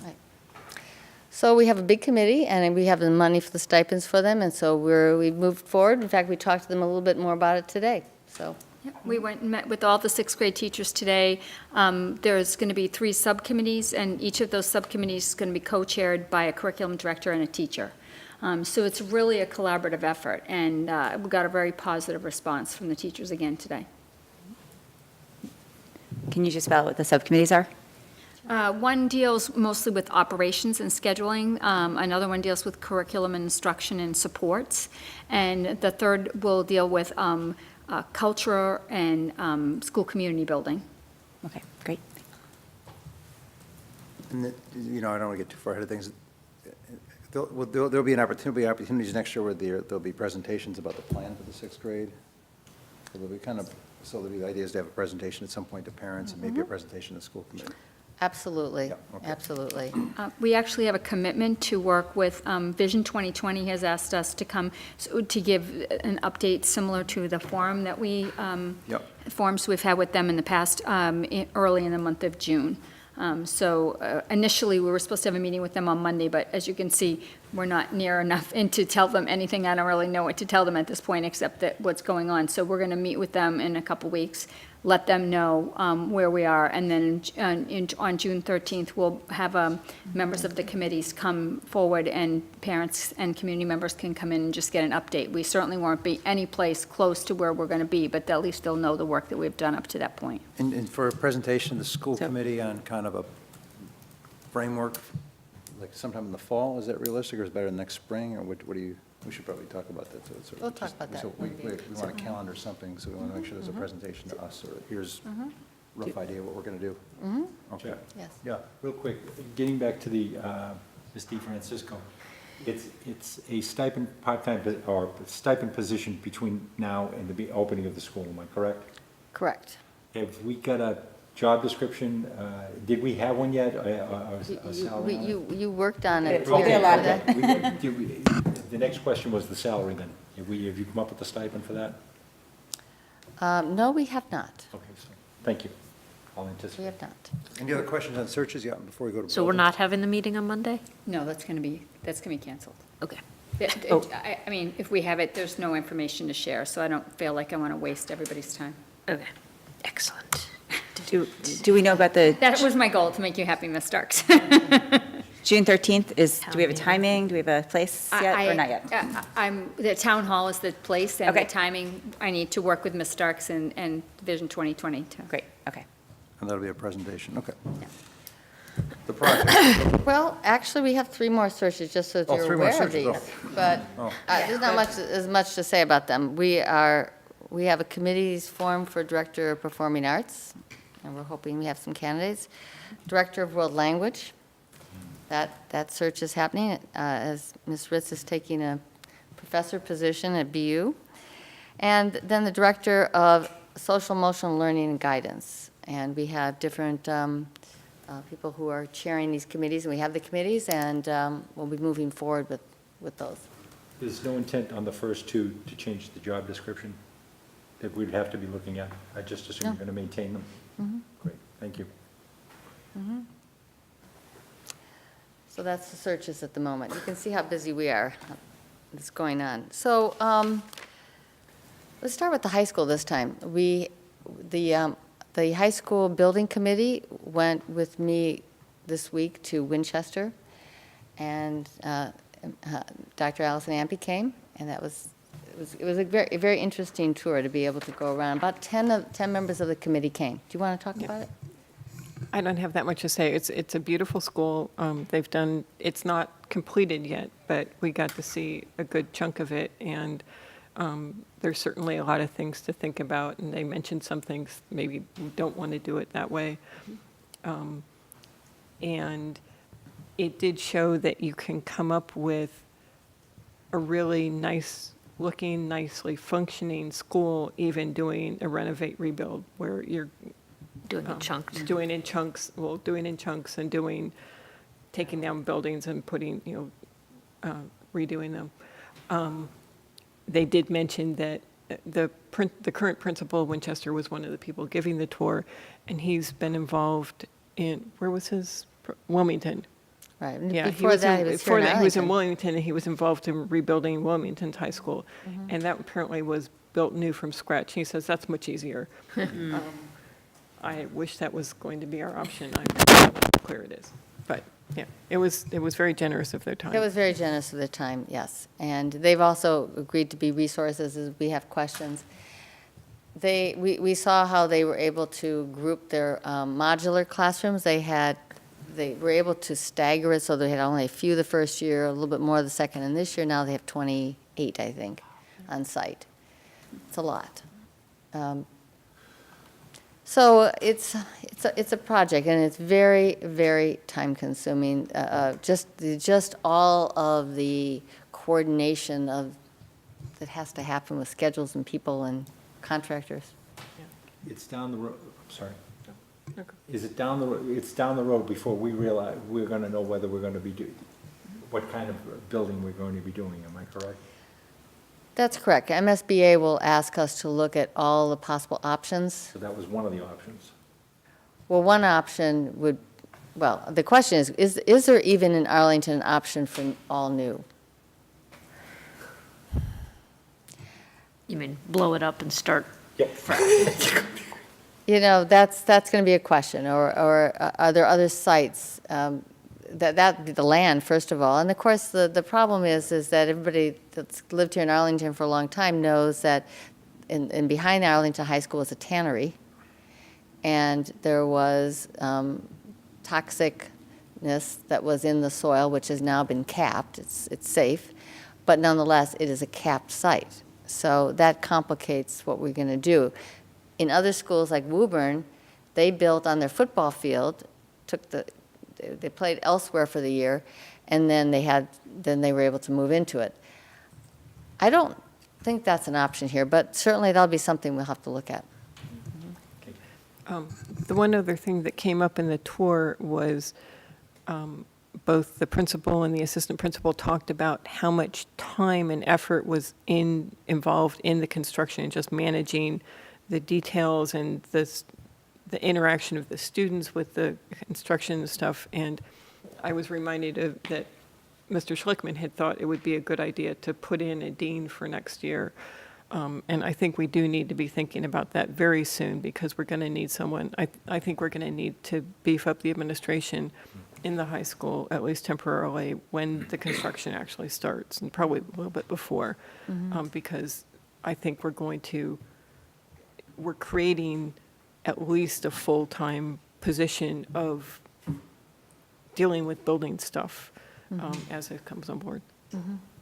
Right. So we have a big committee, and we have the money for the stipends for them, and so we've moved forward. In fact, we talked to them a little bit more about it today, so. Yep, we went and met with all the sixth grade teachers today. There's going to be 3 subcommittees, and each of those subcommittees is going to be co-chaired by a curriculum director and a teacher. So it's really a collaborative effort, and we got a very positive response from the teachers again today. Can you just spell out what the subcommittees are? One deals mostly with operations and scheduling. Another one deals with curriculum and instruction and supports. And the third will deal with culture and school community building. Okay, great. And, I don't want to get too far ahead of things. There'll be opportunities next year where there'll be presentations about the plan for the sixth grade. So the idea is to have a presentation at some point to parents and maybe a presentation to the school committee. Absolutely, Yeah, okay. absolutely. We actually have a commitment to work with Vision 2020 has asked us to come to give an update similar to the forum that we, Yep. forums we've had with them in the past, early in the month of June. So initially, we were supposed to have a meeting with them on Monday, but as you can see, we're not near enough in to tell them anything. I don't really know what to tell them at this point, except that what's going on. So we're going to meet with them in a couple weeks, let them know where we are, and then on June 13th, we'll have members of the committees come forward, and parents and community members can come in and just get an update. We certainly won't be any place close to where we're going to be, but at least they'll know the work that we've done up to that point. And for a presentation, the school committee on kind of a framework, like sometime in the fall, is that realistic, or is it better next spring, or what do you, we should probably talk about that. So We'll talk about that So we maybe. want to calendar something, so we want to make sure there's a presentation to us, or here's rough idea what we're going to do. Okay. Yes. Yeah, real quick, getting back to the, Ms. DeFrancisco, it's a stipend part-time, or stipend position between now and the opening of the school, am I correct? Correct. Have we got a job description? Did we have one yet? A salary? on it? You worked on it. We did a lot of that. The next question was the salary then. Have you come up with a stipend for that? No, we have not. Okay, so, thank you. I'll We anticipate. have not. Any other questions on searches yet, before we go to? So we're building? not having the meeting on Monday? No, that's going to be canceled. Okay. I mean, if we have it, there's no information to share, so I don't feel like I want to waste everybody's time. Okay, excellent. Do we know about the That was my goal, to make you happy, Ms. Starks. June 13th? Do we have a timing? Do we have a place yet, or not yet? The town hall is the place, and the Okay. timing, I need to work with Ms. Starks and Vision 2020 to. Great, okay. And that'll be a presentation, okay. The project, Well, actually, we have 3 more searches, just so that Oh, you're 3 more aware of searches, these. But there's not as much to say about them. We have a committees formed for Director of Performing Arts, and we're hoping we have some candidates. Director of World Language, that search is happening, as Ms. Ritz is taking a professor position at BU. And then the Director of Social Emotional Learning and Guidance. And we have different people who are chairing these committees, and we have the committees, and we'll be moving forward with those. There's no intent on the first two to change the job description that we'd have to be looking at? I just assume you're going to maintain them? Great, thank you. So that's the searches at the moment. You can see how busy we are. It's going on. So let's start with the high school this time. The high school building committee went with me this week to Winchester, and Dr. Allison Ampe came, and it was a very interesting tour to be able to go around. About 10 members of the committee came. Do you want to talk about it? I don't have that much to say. It's a beautiful school. It's not completed yet, but we got to see a good chunk of it, and there's certainly a lot of things to think about, and they mentioned some things, maybe we don't want to do it that way. And it did show that you can come up with a really nice-looking, nicely functioning school, even doing a renovate rebuild, where you're Doing it chunks. doing in chunks and taking down buildings and redoing them. They did mention that the current principal of Winchester was one of the people giving the tour, and he's been involved in, where was his, Wilmington. Right. Yeah, Before that, he was here before in that, he was in Arlington. Wilmington, and he was involved in rebuilding Wilmington's high school. And that apparently was built new from scratch. He says that's much easier. I wish that was going to be our option. I'm not clear it is. But, yeah, it was very generous of their time. It was very generous of their time, yes. And they've also agreed to be resources as we have questions. We saw how they were able to group their modular classrooms. They were able to stagger it, so they had only a few the first year, a little bit more the second, and this year now they have 28, I think, on site. It's a lot. So it's a project, and it's very, very time-consuming. Just all of the coordination that has to happen with schedules and people and contractors. It's down the road, sorry. Is it down the road, it's down the road before we realize, we're going to know whether we're going to be what kind of building we're going to be doing, am I correct? That's correct. MSBA will ask us to look at all the possible options. So that was one of the options. Well, one option well, the question is there even in Arlington an option for all new? You mean blow it up and start? You know, that's going to be a question, or are there other sites, the land, first of all, and of course, the problem is that everybody that's lived here in Arlington for a long time knows that in behind Arlington High School is a tannery, and there was toxicness that was in the soil, which has now been capped. It's safe, but nonetheless, it is a capped site. So that complicates what we're going to do. In other schools like Woburn, they built on their football field, they played elsewhere for the year, and then they were able to move into it. I don't think that's an option here, but certainly that'll be something we'll have to look at. The one other thing that came up in the tour was both the principal and the assistant principal talked about how much time and effort was involved in the construction and just managing the details and the interaction of the students with the construction and stuff. And I was reminded that Mr. Schlickman had thought it would be a good idea to put in a dean for next year. And I think we do need to be thinking about that very soon, because we're going to need someone. I think we're going to need to beef up the administration in the high school, at least temporarily, when the construction actually starts, and probably a little bit before, because I think we're creating at least a full-time position of dealing with building stuff as it comes on board.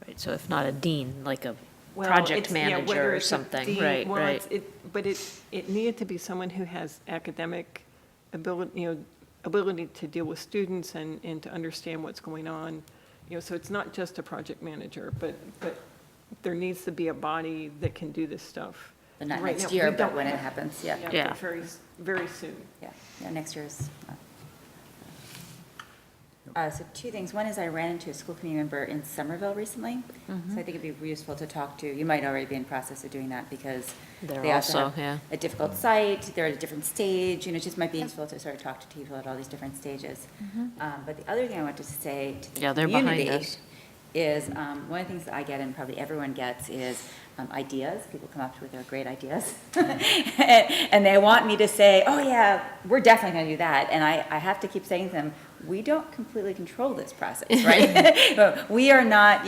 Right, so if not a dean, like a Well, project it's- yeah, whether manager or it's a something, dean- right, well, right. But it needed to be someone who has academic ability to deal with students and to understand what's going on. So it's not just a project manager, but there needs to be a body that can do this stuff. But not Right next now, year, we but don't when it have- happens, yeah. but Yeah. very soon. Yeah, next year's. So two things. One is I ran into a school committee member in Somerville recently. So I think it'd be useful to talk to. You might already be in process of doing that, because They're they also also, have yeah. a difficult site. They're at a different stage. It just might be useful to sort of talk to people at all these different stages. But the other thing I want to say to the Yeah, they're behind community us. is, one of the things that I get, and probably everyone gets, is ideas. People come up with their great ideas. And they want me to say, oh yeah, we're definitely going to do that. And I have to keep saying to them, we don't completely control this process, right? But we are not,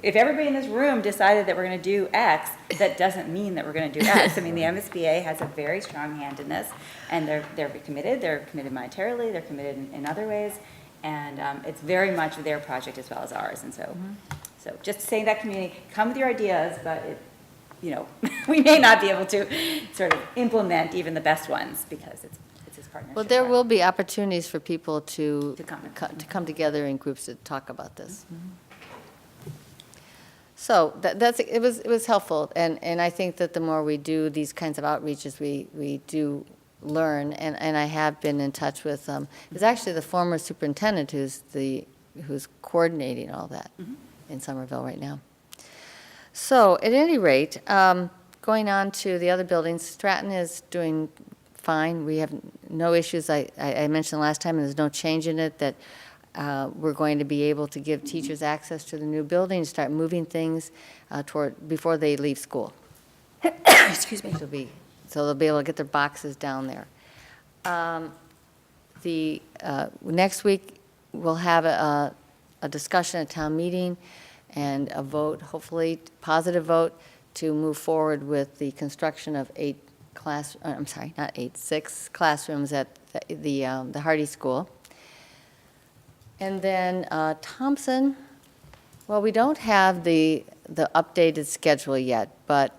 if everybody in this room decided that we're going to do X, that doesn't mean that we're going to do X. I mean, the MSBA has a very strong hand in this, and they're committed. They're committed monetarily. They're committed in other ways. And it's very much their project as well as ours. And so just saying that community, come with your ideas, but we may not be able to sort of implement even the best ones, because it's this partnership. Well, there will be opportunities for people to To come together in groups to talk about this. So it was helpful, and I think that the more we do these kinds of outreaches, we do learn, and I have been in touch with, it's actually the former superintendent who's coordinating all that in Somerville right now. So, at any rate, going on to the other buildings, Stratton is doing fine. We have no issues. I mentioned last time, and there's no change in it, that we're going to be able to give teachers access to the new building, start moving things before they leave school. Excuse me. So they'll be able to get their boxes down there. Next week, we'll have a discussion at town meeting and a vote, hopefully positive vote, to move forward with the construction of 6 classrooms at the Hardy School. And then Thompson, well, we don't have the updated schedule yet, but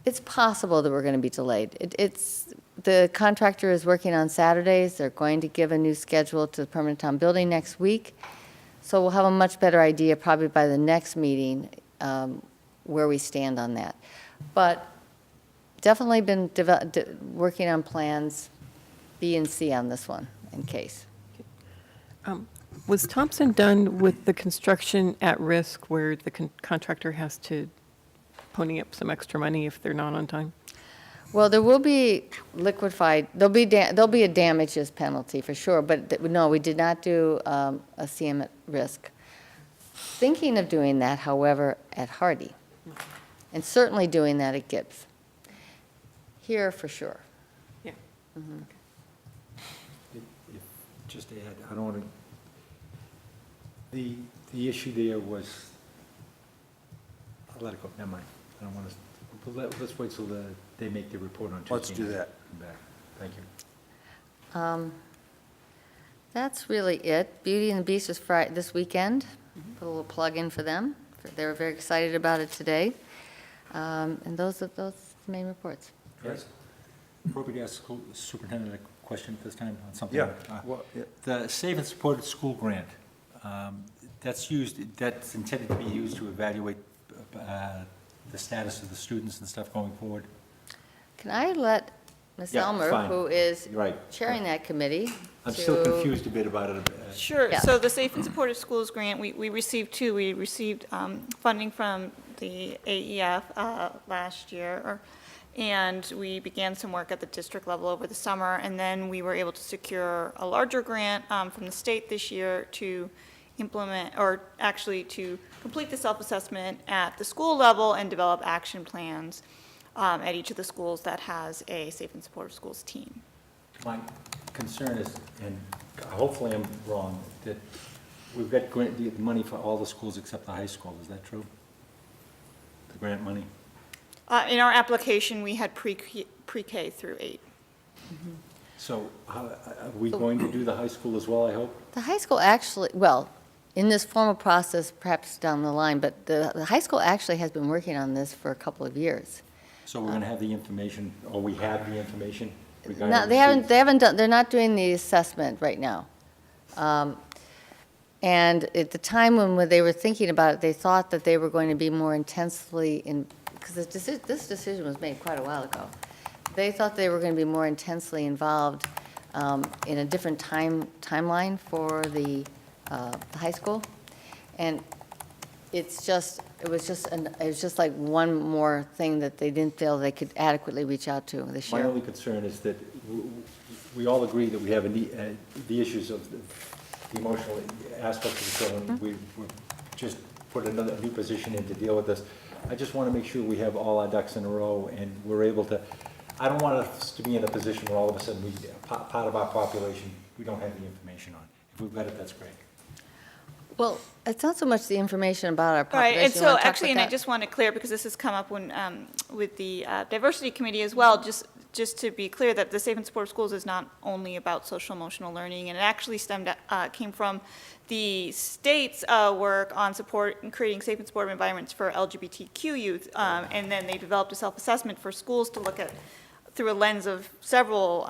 it's possible that we're going to be delayed. The contractor is working on Saturdays. They're going to give a new schedule to the permanent town building next week. So we'll have a much better idea probably by the next meeting where we stand on that. But definitely been working on plans B and C on this one in case. Was Thompson done with the construction at risk, where the contractor has to pony up some extra money if they're not on time? Well, there will be liquefied, there'll be a damages penalty for sure, but no, we did not do a CM at risk. Thinking of doing that, however, at Hardy, and certainly doing that at Gibbs. Here, for sure. Yeah. Just to add, I don't want to, the issue there was, I'll let it go, never mind. I don't want to, let's wait till they make their report on Tuesday. Let's do that. Come back. Thank you. That's really it. Beauty and the Beast is Friday, this weekend. Put a little plug in for them. They were very excited about it today. And those are the main reports. Yes. Appropriate to ask the superintendent a question at this time on something? Yeah. Well, yeah. The Safe and Supported School Grant, that's intended to be used to evaluate the status of the students and stuff going forward? Can I let Ms. Yeah, Elmer, fine. who is You're right. chairing that committee, I'm still confused a bit about it. Sure. Yeah. So the Safe and Supported Schools grant, we received two. We received funding from the AEF last year, and we began some work at the district level over the summer, and then we were able to secure a larger grant from the state this year to implement, or actually to complete the self-assessment at the school level and develop action plans at each of the schools that has a Safe and Supportive Schools team. My concern is, and hopefully I'm wrong, that we've got the money for all the schools except the high school. Is that true? The grant money? In our application, we had pre-K through 8. So are we going to do the high school as well, I hope? the high school actually, well, in this formal process, perhaps down the line, but the high school actually has been working on this for a couple of years. So we're going to have the information, or we have the information? regarding No, the they haven't students? done, they're not doing the assessment right now. And at the time when they were thinking about it, they thought that they were going to be more intensely in, because this decision was made quite a while ago. They thought they were going to be more intensely involved in a different timeline for the high school. And it was just like one more thing that they didn't feel they could adequately reach out to this My year. only concern is that we all agree that we have the issues of the emotional aspect of the children. We've just put another new position in to deal with this. I just want to make sure we have all our ducks in a row and we're able to, I don't want us to be in a position where all of a sudden part of our population, we don't have the information on. If we've got it, that's great. Well, it's not so much the information about our Right, population. and You so wanna talk actually, about and I that? just want to clear, because this has come up when, with the diversity committee as well, just to be clear that the Safe and Supportive Schools is not only about social emotional learning, and it actually came from the state's work on support and creating safe and supportive environments for LGBTQ youth, and then they developed a self-assessment for schools to look at through a lens of several,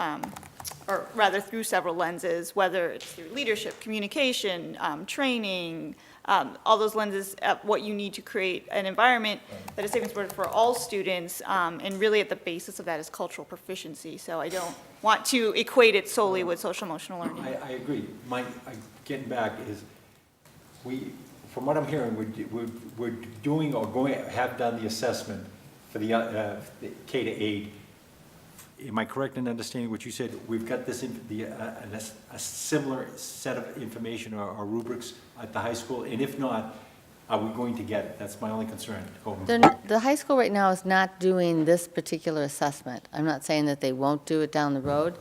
or rather through several lenses, whether it's through leadership, communication, training, all those lenses at what you need to create an environment that is safe and supportive for all students, and really at the basis of that is cultural proficiency. So I don't want to equate it solely with social emotional learning. I agree. Getting back is, from what I'm hearing, we're doing or have done the assessment for the K to 8. Am I correct in understanding what you said? We've got this, a similar set of information or rubrics at the high school, and if not, are we going to get it? That's my only concern. The high school right now is not doing this particular assessment. I'm not saying that they won't do it down the road,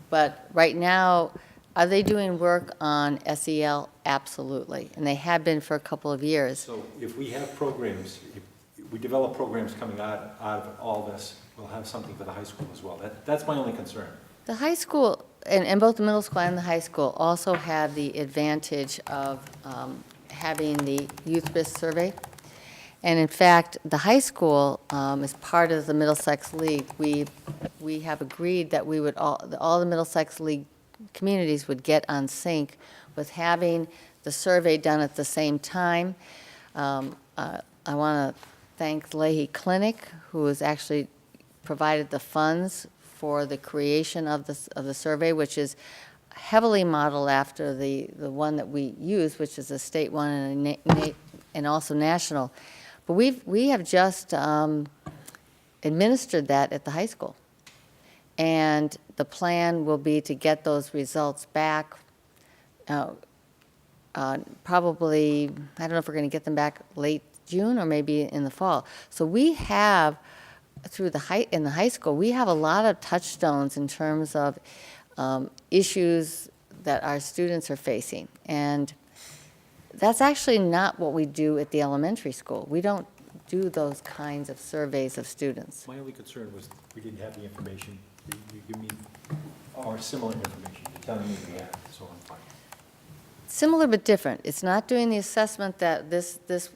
but right now, are they doing work on SEL? Absolutely, and they have been for a couple of years. So if we have programs, if we develop programs coming out of all this, we'll have something for the high school as well. That's my only concern. The high school, and both the middle school and the high school also have the advantage of having the youth risk survey. And in fact, the high school, as part of the Middlesex League, we have agreed that we would, all the Middlesex League communities would get on sync with having the survey done at the same time. I want to thank Leahy Clinic, who has actually provided the funds for the creation of the survey, which is heavily modeled after the one that we use, which is a state one and also national. But we have just administered that at the high school. And the plan will be to get those results back, probably, I don't know if we're going to get them back late June or maybe in the fall. So we have, in the high school, we have a lot of touchstones in terms of issues that our students are facing. And that's actually not what we do at the elementary school. We don't do those kinds of surveys of students. My only concern was we didn't have the information. You give me, or similar information. You're telling me we have, so I'm fine. Similar but different. It's not doing the assessment that this This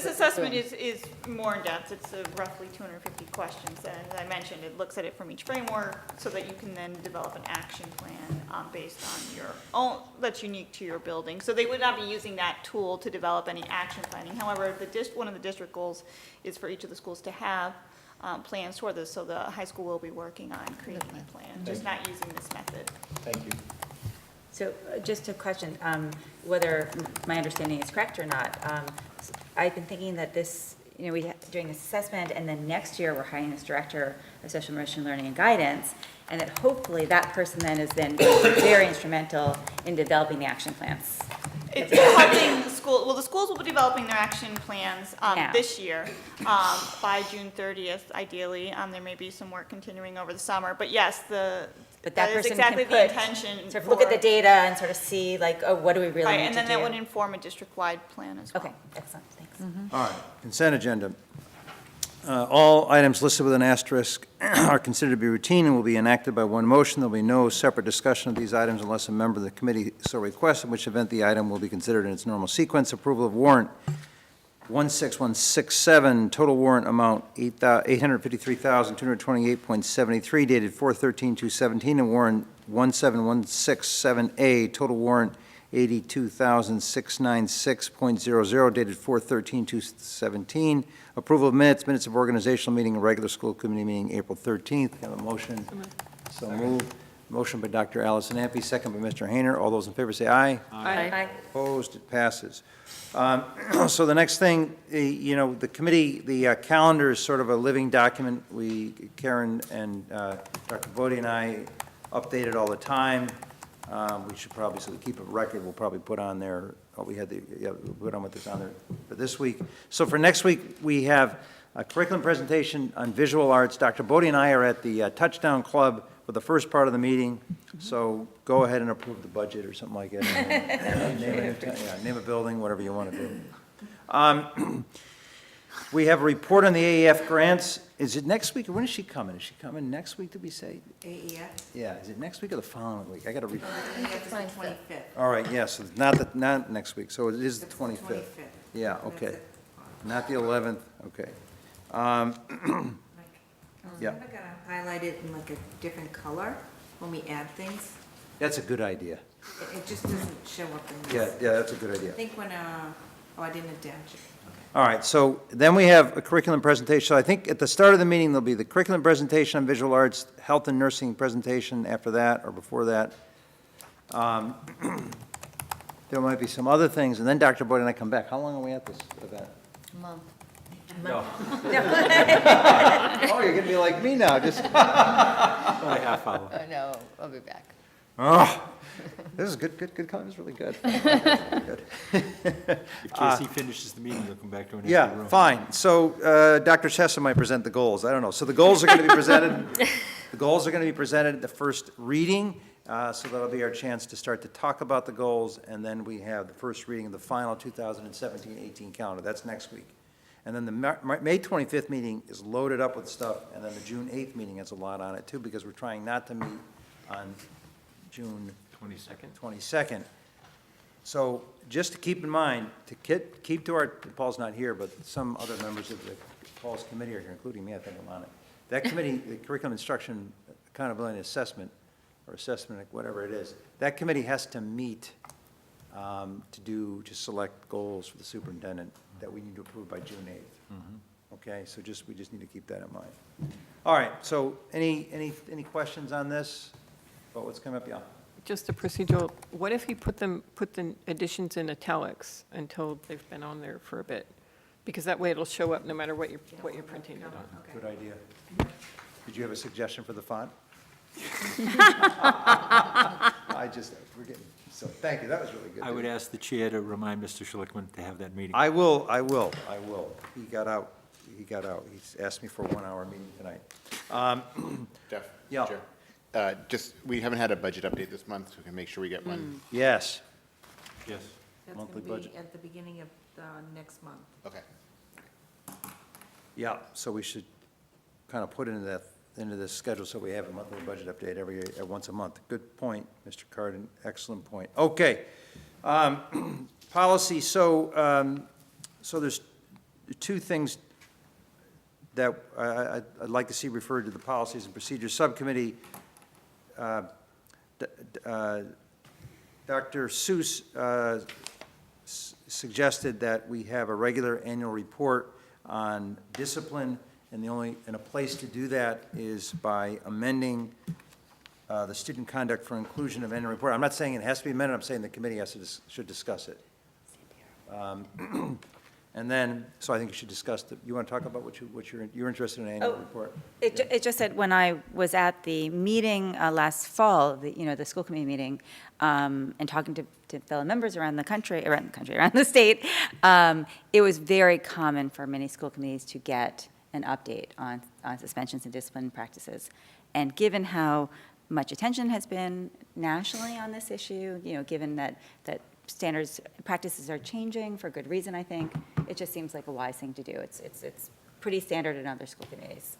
assessment is more in-depth. It's roughly 250 questions. And as I mentioned, it looks at it from each framework so that you can then develop an action plan based on your own, that's unique to your building. So they would not be using that tool to develop any action planning. However, one of the district goals is for each of the schools to have plans for this. So the high school will be working on creating a plan, just not using this method. Thank you. So just a question, whether my understanding is correct or not. I've been thinking that this, doing this assessment, and then next year we're hiring this director of social emotional learning and guidance, and that hopefully that person then is very instrumental in developing the action plans. It's helping the school, well, the schools will be developing their action plans Now. this year, by June 30th, ideally. There may be some work continuing over the summer, but yes, But that that is person exactly can the put, intention. sort of look at the data and sort of see like, oh, what do we really Right, need and to then do? that would inform a district-wide plan as well. Okay, excellent, thanks. All right, consent agenda. All items listed with an asterisk are considered to be routine and will be enacted by one motion. There will be no separate discussion of these items unless a member of the committee so requests, in which event the item will be considered in its normal sequence. Approval of warrant 16167, total warrant amount $853,228.73, dated 4/13/2017, and warrant 17167A, total warrant $82,696.00, dated 4/13/2017. Approval of minutes of organizational meeting and regular school committee meeting April 13th. Have a motion? So moved. Motion by Dr. Allison Ampe, second by Mr. Hayner. All those in favor say aye. Aye. Opposed? It passes. So the next thing, the committee, the calendar is sort of a living document. Karen and Dr. Bodie and I update it all the time. We should probably, so to keep a record, we'll probably put on there, we'll put on what is on there for this week. So for next week, we have a curriculum presentation on visual arts. Dr. Bodie and I are at the Touchdown Club for the first part of the meeting, so go ahead and approve the budget or something like that. Name a building, whatever you want to do. We have a report on the AEF grants. Is it next week, or when is she coming? Is she coming next week, did we say? AEF? Yeah, is it next week or the following week? I got to read. I think it's the 25th. All right, yes, not next week, so it is the 25th. Yeah, okay. Not the 11th, okay. Yeah. I'm going to highlight it in like a different color when we add things. That's a good idea. It just doesn't show up in Yeah, this. yeah, that's a good idea. I think when, I didn't attach it. All right, so then we have a curriculum presentation. So I think at the start of the meeting, there'll be the curriculum presentation on visual arts, health and nursing presentation after that or before that. There might be some other things, and then Dr. Boyd and I come back. How long are we at this event? Month. No. Oh, you're gonna be like me now, just. Only a half hour. No, I'll be back. Oh, this is good, this is really good. Good. If Casey finishes the meeting, we'll come back to an empty Yeah, room. fine. So Dr. Chessa might present the goals. I don't know. So the goals are going to be presented. The goals are going to be presented at the first reading. So that'll be our chance to start to talk about the goals. And then we have the first reading of the final 2017-18 calendar. That's next week. And then the May 25th meeting is loaded up with stuff. And then the June 8th meeting has a lot on it too, because we're trying not to meet on June 22nd. So just to keep in mind, to keep to our, Paul's not here, but some other members of the Paul's committee are here, including me, I think I'm on it. That committee, the Curriculum Instruction Accountability and Assessment, or assessment, whatever it is, that committee has to meet to select goals for the superintendent that we need to approve by June 8th. Okay, so we just need to keep that in mind. All right, so any questions on this? About what's coming up, yeah? Just a procedural, what if you put the additions in italics until they've been on there for a bit? Because that way it'll show up no matter what you're printing it on. Good idea. Did you have a suggestion for the font? We're getting, so, thank you, that was really good. I would ask the chair to remind Mr. Schlickman to have that meeting. I will. He got out. He's asked me for a 1-hour meeting tonight. Jeff? Yeah. Chair. We haven't had a budget update this month, so we can make sure we get one. Yes. Yes. That's Monthly gonna be budget. at the beginning of next month. Okay. Yeah, so we should kind of put into this schedule so we have a monthly budget update once a month. Good point, Mr. Cardin, excellent point. Okay. Policy, so there's two things that I'd like to see referred to the Policies and Procedures Subcommittee. Dr. Seuss suggested that we have a regular annual report on discipline, and a place to do that is by amending the student conduct for inclusion of annual report. I'm not saying it has to be amended, I'm saying the committee should discuss it. And then, so I think you should discuss, you want to talk about you're interested in an annual report? It just said, when I was at the meeting last fall, the school committee meeting, and talking to fellow members around the state, it was very common for many school committees to get an update on suspensions and discipline practices. And given how much attention has been nationally on this issue, given that standards, practices are changing for good reason, I think, it just seems like a wise thing to do. It's pretty standard in other school committees.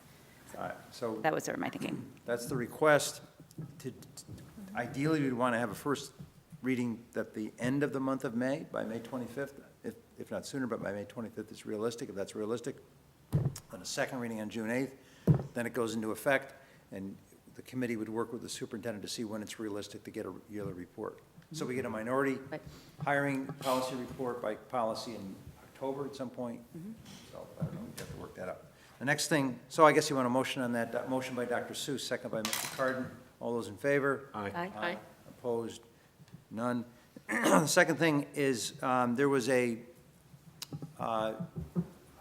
All right, so That was sort of my thinking. that's the request. Ideally, we'd want to have a first reading at the end of the month of May, by May 25th, if not sooner, but by May 25th is realistic, if that's realistic. Then a second reading on June 8th, then it goes into effect, and the committee would work with the superintendent to see when it's realistic to get a yearly report. So we get a minority hiring policy report by policy in October at some point. So I don't know, we have to work that out. The next thing, so I guess you want a motion on that. Motion by Dr. Seuss, second by Mr. Cardin. All those in favor? Aye. Opposed? None. The second thing is, there was I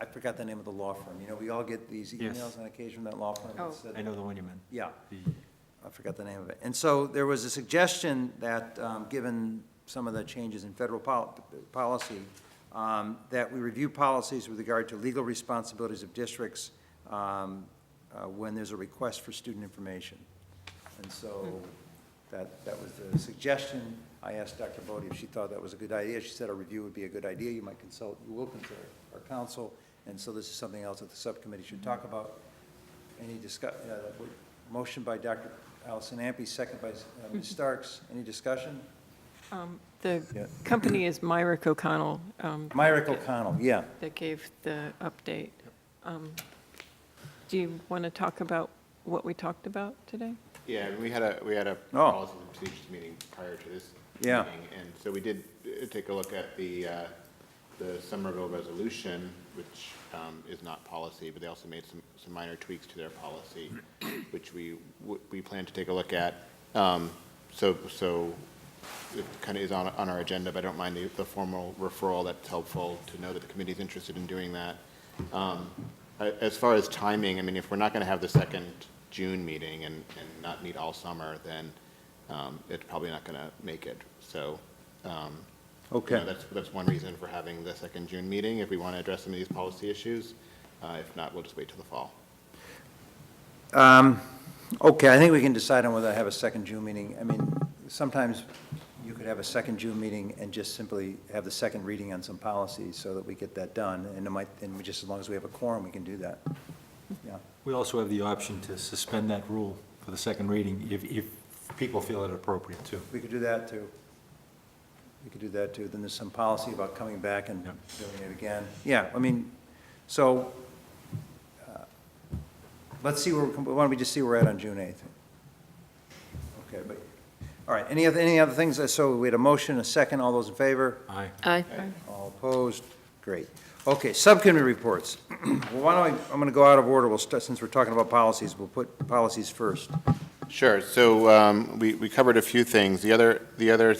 forgot the name of the law firm. We all get these Yes. emails on occasion from that law firm. that said- I know the one you meant. Yeah. I forgot the name of it. And so there was a suggestion that, given some of the changes in federal policy, that we review policies with regard to legal responsibilities of districts when there's a request for student information. And so that was the suggestion. I asked Dr. Bodie if she thought that was a good idea. She said a review would be a good idea. You will consult our counsel. And so this is something else that the subcommittee should talk about. Any motion by Dr. Allison Ampe, second by Ms. Starks. Any discussion? The Yeah. company is Myrick O'Connell. Myrick O'Connell, yeah. That gave the update. Do you want to talk about what we talked about today? Yeah, we had a Oh. policies and procedures meeting prior to this Yeah. meeting. And so we did take a look at the Somerville resolution, which is not policy, but they also made some minor tweaks to their policy, which we plan to take a look at. So it kind of is on our agenda, but I don't mind the formal referral. That's helpful to know that the committee is interested in doing that. As far as timing, I mean, if we're not going to have the second June meeting and not meet all summer, then it's probably not going to make it. So Okay. that's one reason for having the second June meeting, if we want to address some of these policy issues. If not, we'll just wait till the fall. Okay, I think we can decide on whether to have a second June meeting. I mean, sometimes you could have a second June meeting and just simply have the second reading on some policies so that we get that done. And we just, as long as we have a quorum, we can do that. Yeah. We also have the option to suspend that rule for the second reading if people feel it appropriate, too. We could do that, too. Then there's some policy about coming back and doing it again. Yeah, I mean, so let's see why don't we just see where we're at on June 8th? Okay, but, all right, any other things? So we had a motion, a second, all those in favor? Aye. Aye. All opposed? Great. Okay, subcommittee reports. Well, I'm going to go out of order. We'll start, since we're talking about policies, we'll put policies first. Sure. So we covered a few things. The other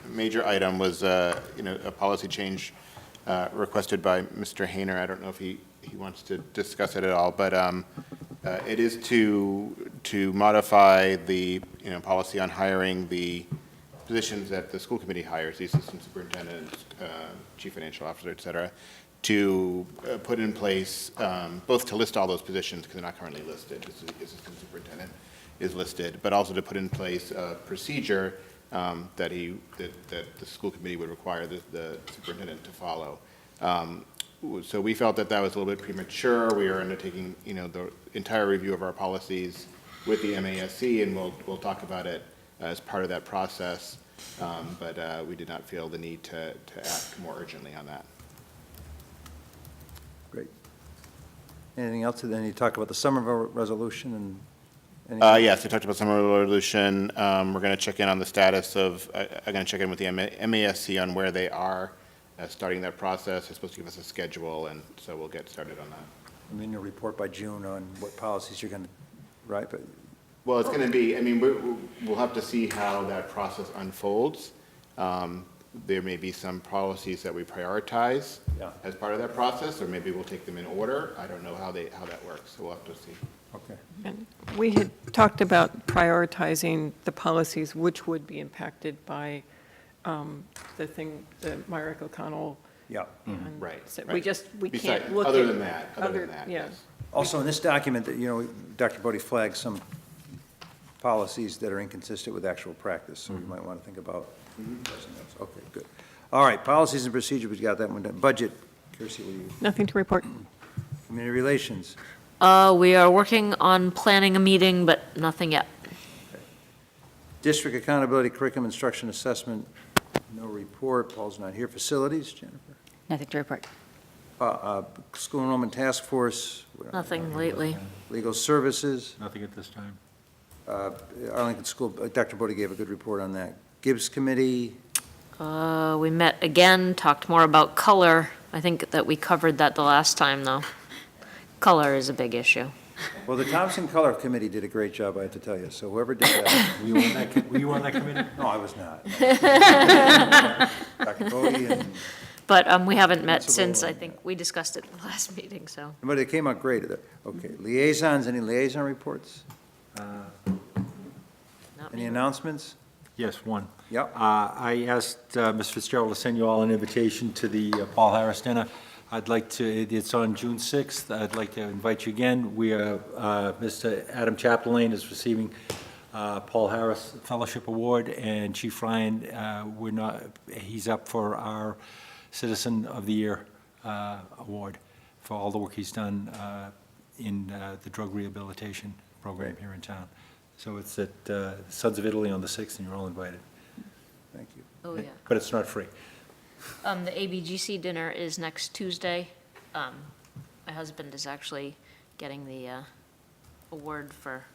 major item was a policy change requested by Mr. Hayner. I don't know if he wants to discuss it at all, but It is to modify the, policy on hiring the positions that the school committee hires, the assistant superintendent, chief financial officer, et cetera, to put in place, both to list all those positions, because they're not currently listed, the assistant superintendent is listed, but also to put in place a procedure that the school committee would require the superintendent to follow. So we felt that that was a little bit premature. We are undertaking, the entire review of our policies with the MASC, and we'll talk about it as part of that process. But we did not feel the need to act more urgently on that. Great. Anything else? Then you talk about the summer resolution and Yes, we talked about summer resolution. We're going to check in on the status of, I'm going to check in with the MASC on where they are starting that process. They're supposed to give us a schedule, and so we'll get started on that. I mean, you'll report by June on what policies you're going to, right? But Well, it's going to be, we'll have to see how that process unfolds. There may be some policies that we prioritize as part of that process, or maybe we'll take them in order. I don't know how that works, so we'll have to see. Okay. And we had talked about prioritizing the policies which would be impacted by the Myrick O'Connell. Yeah. and Right, so right. we can't Beside- look at. other than that, Yeah. yes. Also, in this document, that Dr. Bodie flagged some policies that are inconsistent with actual practice, so you might want to think about addressing those. Okay, good. All right, policies and procedure, we got that one done. Budget, Kirsty, will you? Nothing to report. Community relations. We are working on planning a meeting, but nothing yet. District accountability, curriculum, instruction, assessment, no report. Paul's not here. Facilities, Jennifer? Nothing to report. School enrollment task force? Nothing lately. Legal services? Nothing at this time. Arlington School, Dr. Bodie gave a good report on that. Gibbs Committee? We met again, talked more about color. I think that we covered that the last time, though. Color is a big issue. Well, the Thompson Color Committee did a great job, I have to tell you, so whoever did that. Were you on that committee? No, I was not. Dr. Bodie and, But we haven't met Principal since, I and- think, we discussed it in the last meeting, so. but it came out great. Okay, liaisons, any liaison reports? not Any me. announcements? Yes, one. Yep. I asked Ms. Fitzgerald to send you all an invitation to the Paul Harris dinner. I'd like to, it's on June 6th. I'd like to invite you again. We are, Mr. Adam Chaplain is receiving Paul Harris Fellowship Award, and Chief Ryan, he's up for our Citizen of the Year award for all the work he's done in the drug rehabilitation program here in town. So it's at Sons of Italy on the 6th, and you're all invited. Thank you. Oh, yeah. But it's not free. The ABGC dinner is next Tuesday. My husband is actually getting the award for,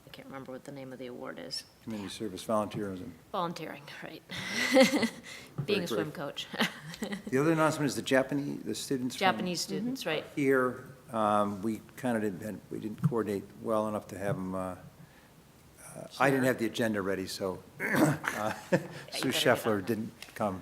I can't remember what the name of the award is. Community service volunteerism. Volunteering, right. Being a swim coach. The other announcement is the students. from Japanese students, right. Here, we kind of didn't coordinate well enough to have them, I didn't have the agenda ready, so Sue Scheffler didn't come.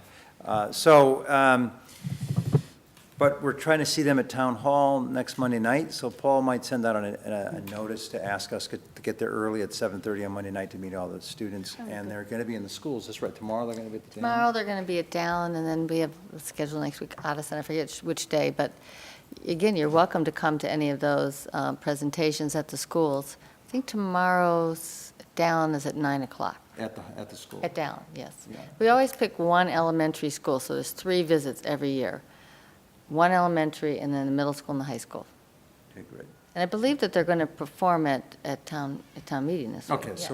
But we're trying to see them at Town Hall next Monday night, so Paul might send out a notice to ask us to get there early at 7:30 on Monday night to meet all the students, and they're going to be in the schools. That's right, tomorrow they're going to be at the town? Tomorrow, they're going to be at Dallin, and then we have a schedule next week, Addison, I forget which day, but again, you're welcome to come to any of those presentations at the schools. I think tomorrow's Dallin is at 9 o'clock. At the school? At Dallin, yes. Yeah. We always pick one elementary school, so there's 3 visits every year. One elementary, and then the middle school and the high school. Okay, great. And I believe that they're going to perform at town meeting this week. Okay, so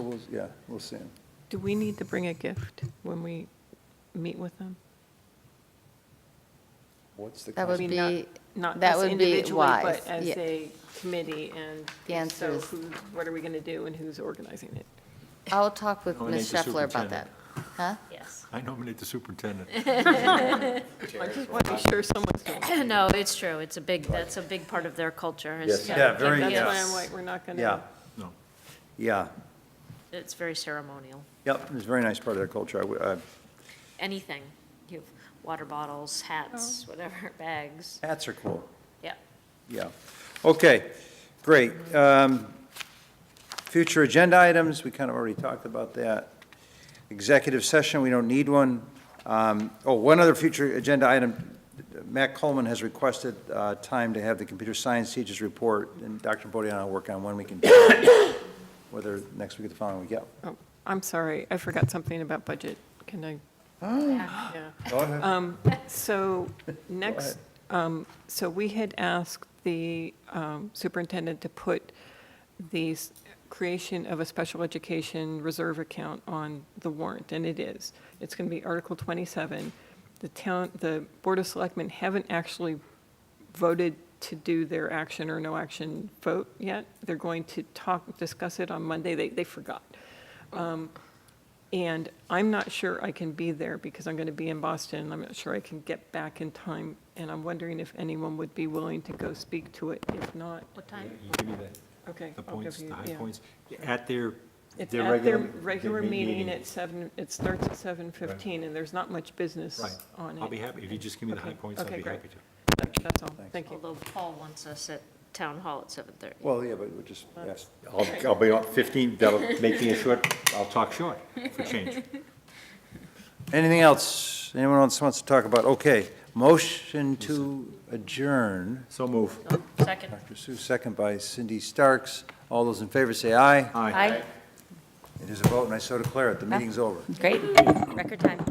we'll see them. Do we need to bring a gift when we meet with them? What's the That would I be, mean, not that us would be individually, wise. but as Yeah. a committee, and The if answer so, is- what are we going to do and who's organizing it? I'll talk with Nominate Ms. the Scheffler about that. superintendent. Huh? Yes. I nominate the superintendent. I just want to be sure someone's doing it. No, it's true. That's a big part of their culture. is- Yes. Yeah, very- That's yes. why I'm like, we're not going to. Yeah, No. yeah, It's very ceremonial. yep, it's a very nice part of their culture. Anything. You have water bottles, hats, whatever, bags. Hats are cool, Yeah. yeah. Okay, Great. Future agenda items, we kind of already talked about that. Executive session, we don't need one. One other future agenda item, Matt Coleman has requested time to have the computer science teachers report, and Dr. Bodie and I will work on when we can do it, whether next week or the following week. Yeah. Oh, I'm sorry, I forgot something about budget. Can I? Yeah. Go ahead. So next, so we had asked the superintendent to put the creation of a special education reserve account on the warrant, and it is. It's going to be Article 27. The Board of Selectmen haven't actually voted to do their action or no action vote yet. They're going to discuss it on Monday. They forgot. And I'm not sure I can be there because I'm going to be in Boston. I'm not sure I can get back in time, and I'm wondering if anyone would be willing to go speak to it. If not, What time? You give me okay. the I'll points, give the you- high yeah. points, at their It's their at their regular. regular meeting at 7, it starts at 7:15, and there's not much business Right. on it. I'll be happy, if you just give me the high Okay. points, I'll Okay, be great. happy to. That's all, thank you. Although Paul wants us at Town Hall at 7:30. Well, yeah, but we're just, yes. I'll be on 15, that'll make me a short, I'll talk short for change. Anything else? Anyone else wants to talk about? Okay, motion to adjourn. So move. Second. Dr. Seuss, second by Cindy Starks. All those in favor say aye. Aye. It is a vote, and I so declare it. The meeting's over. Great, record time.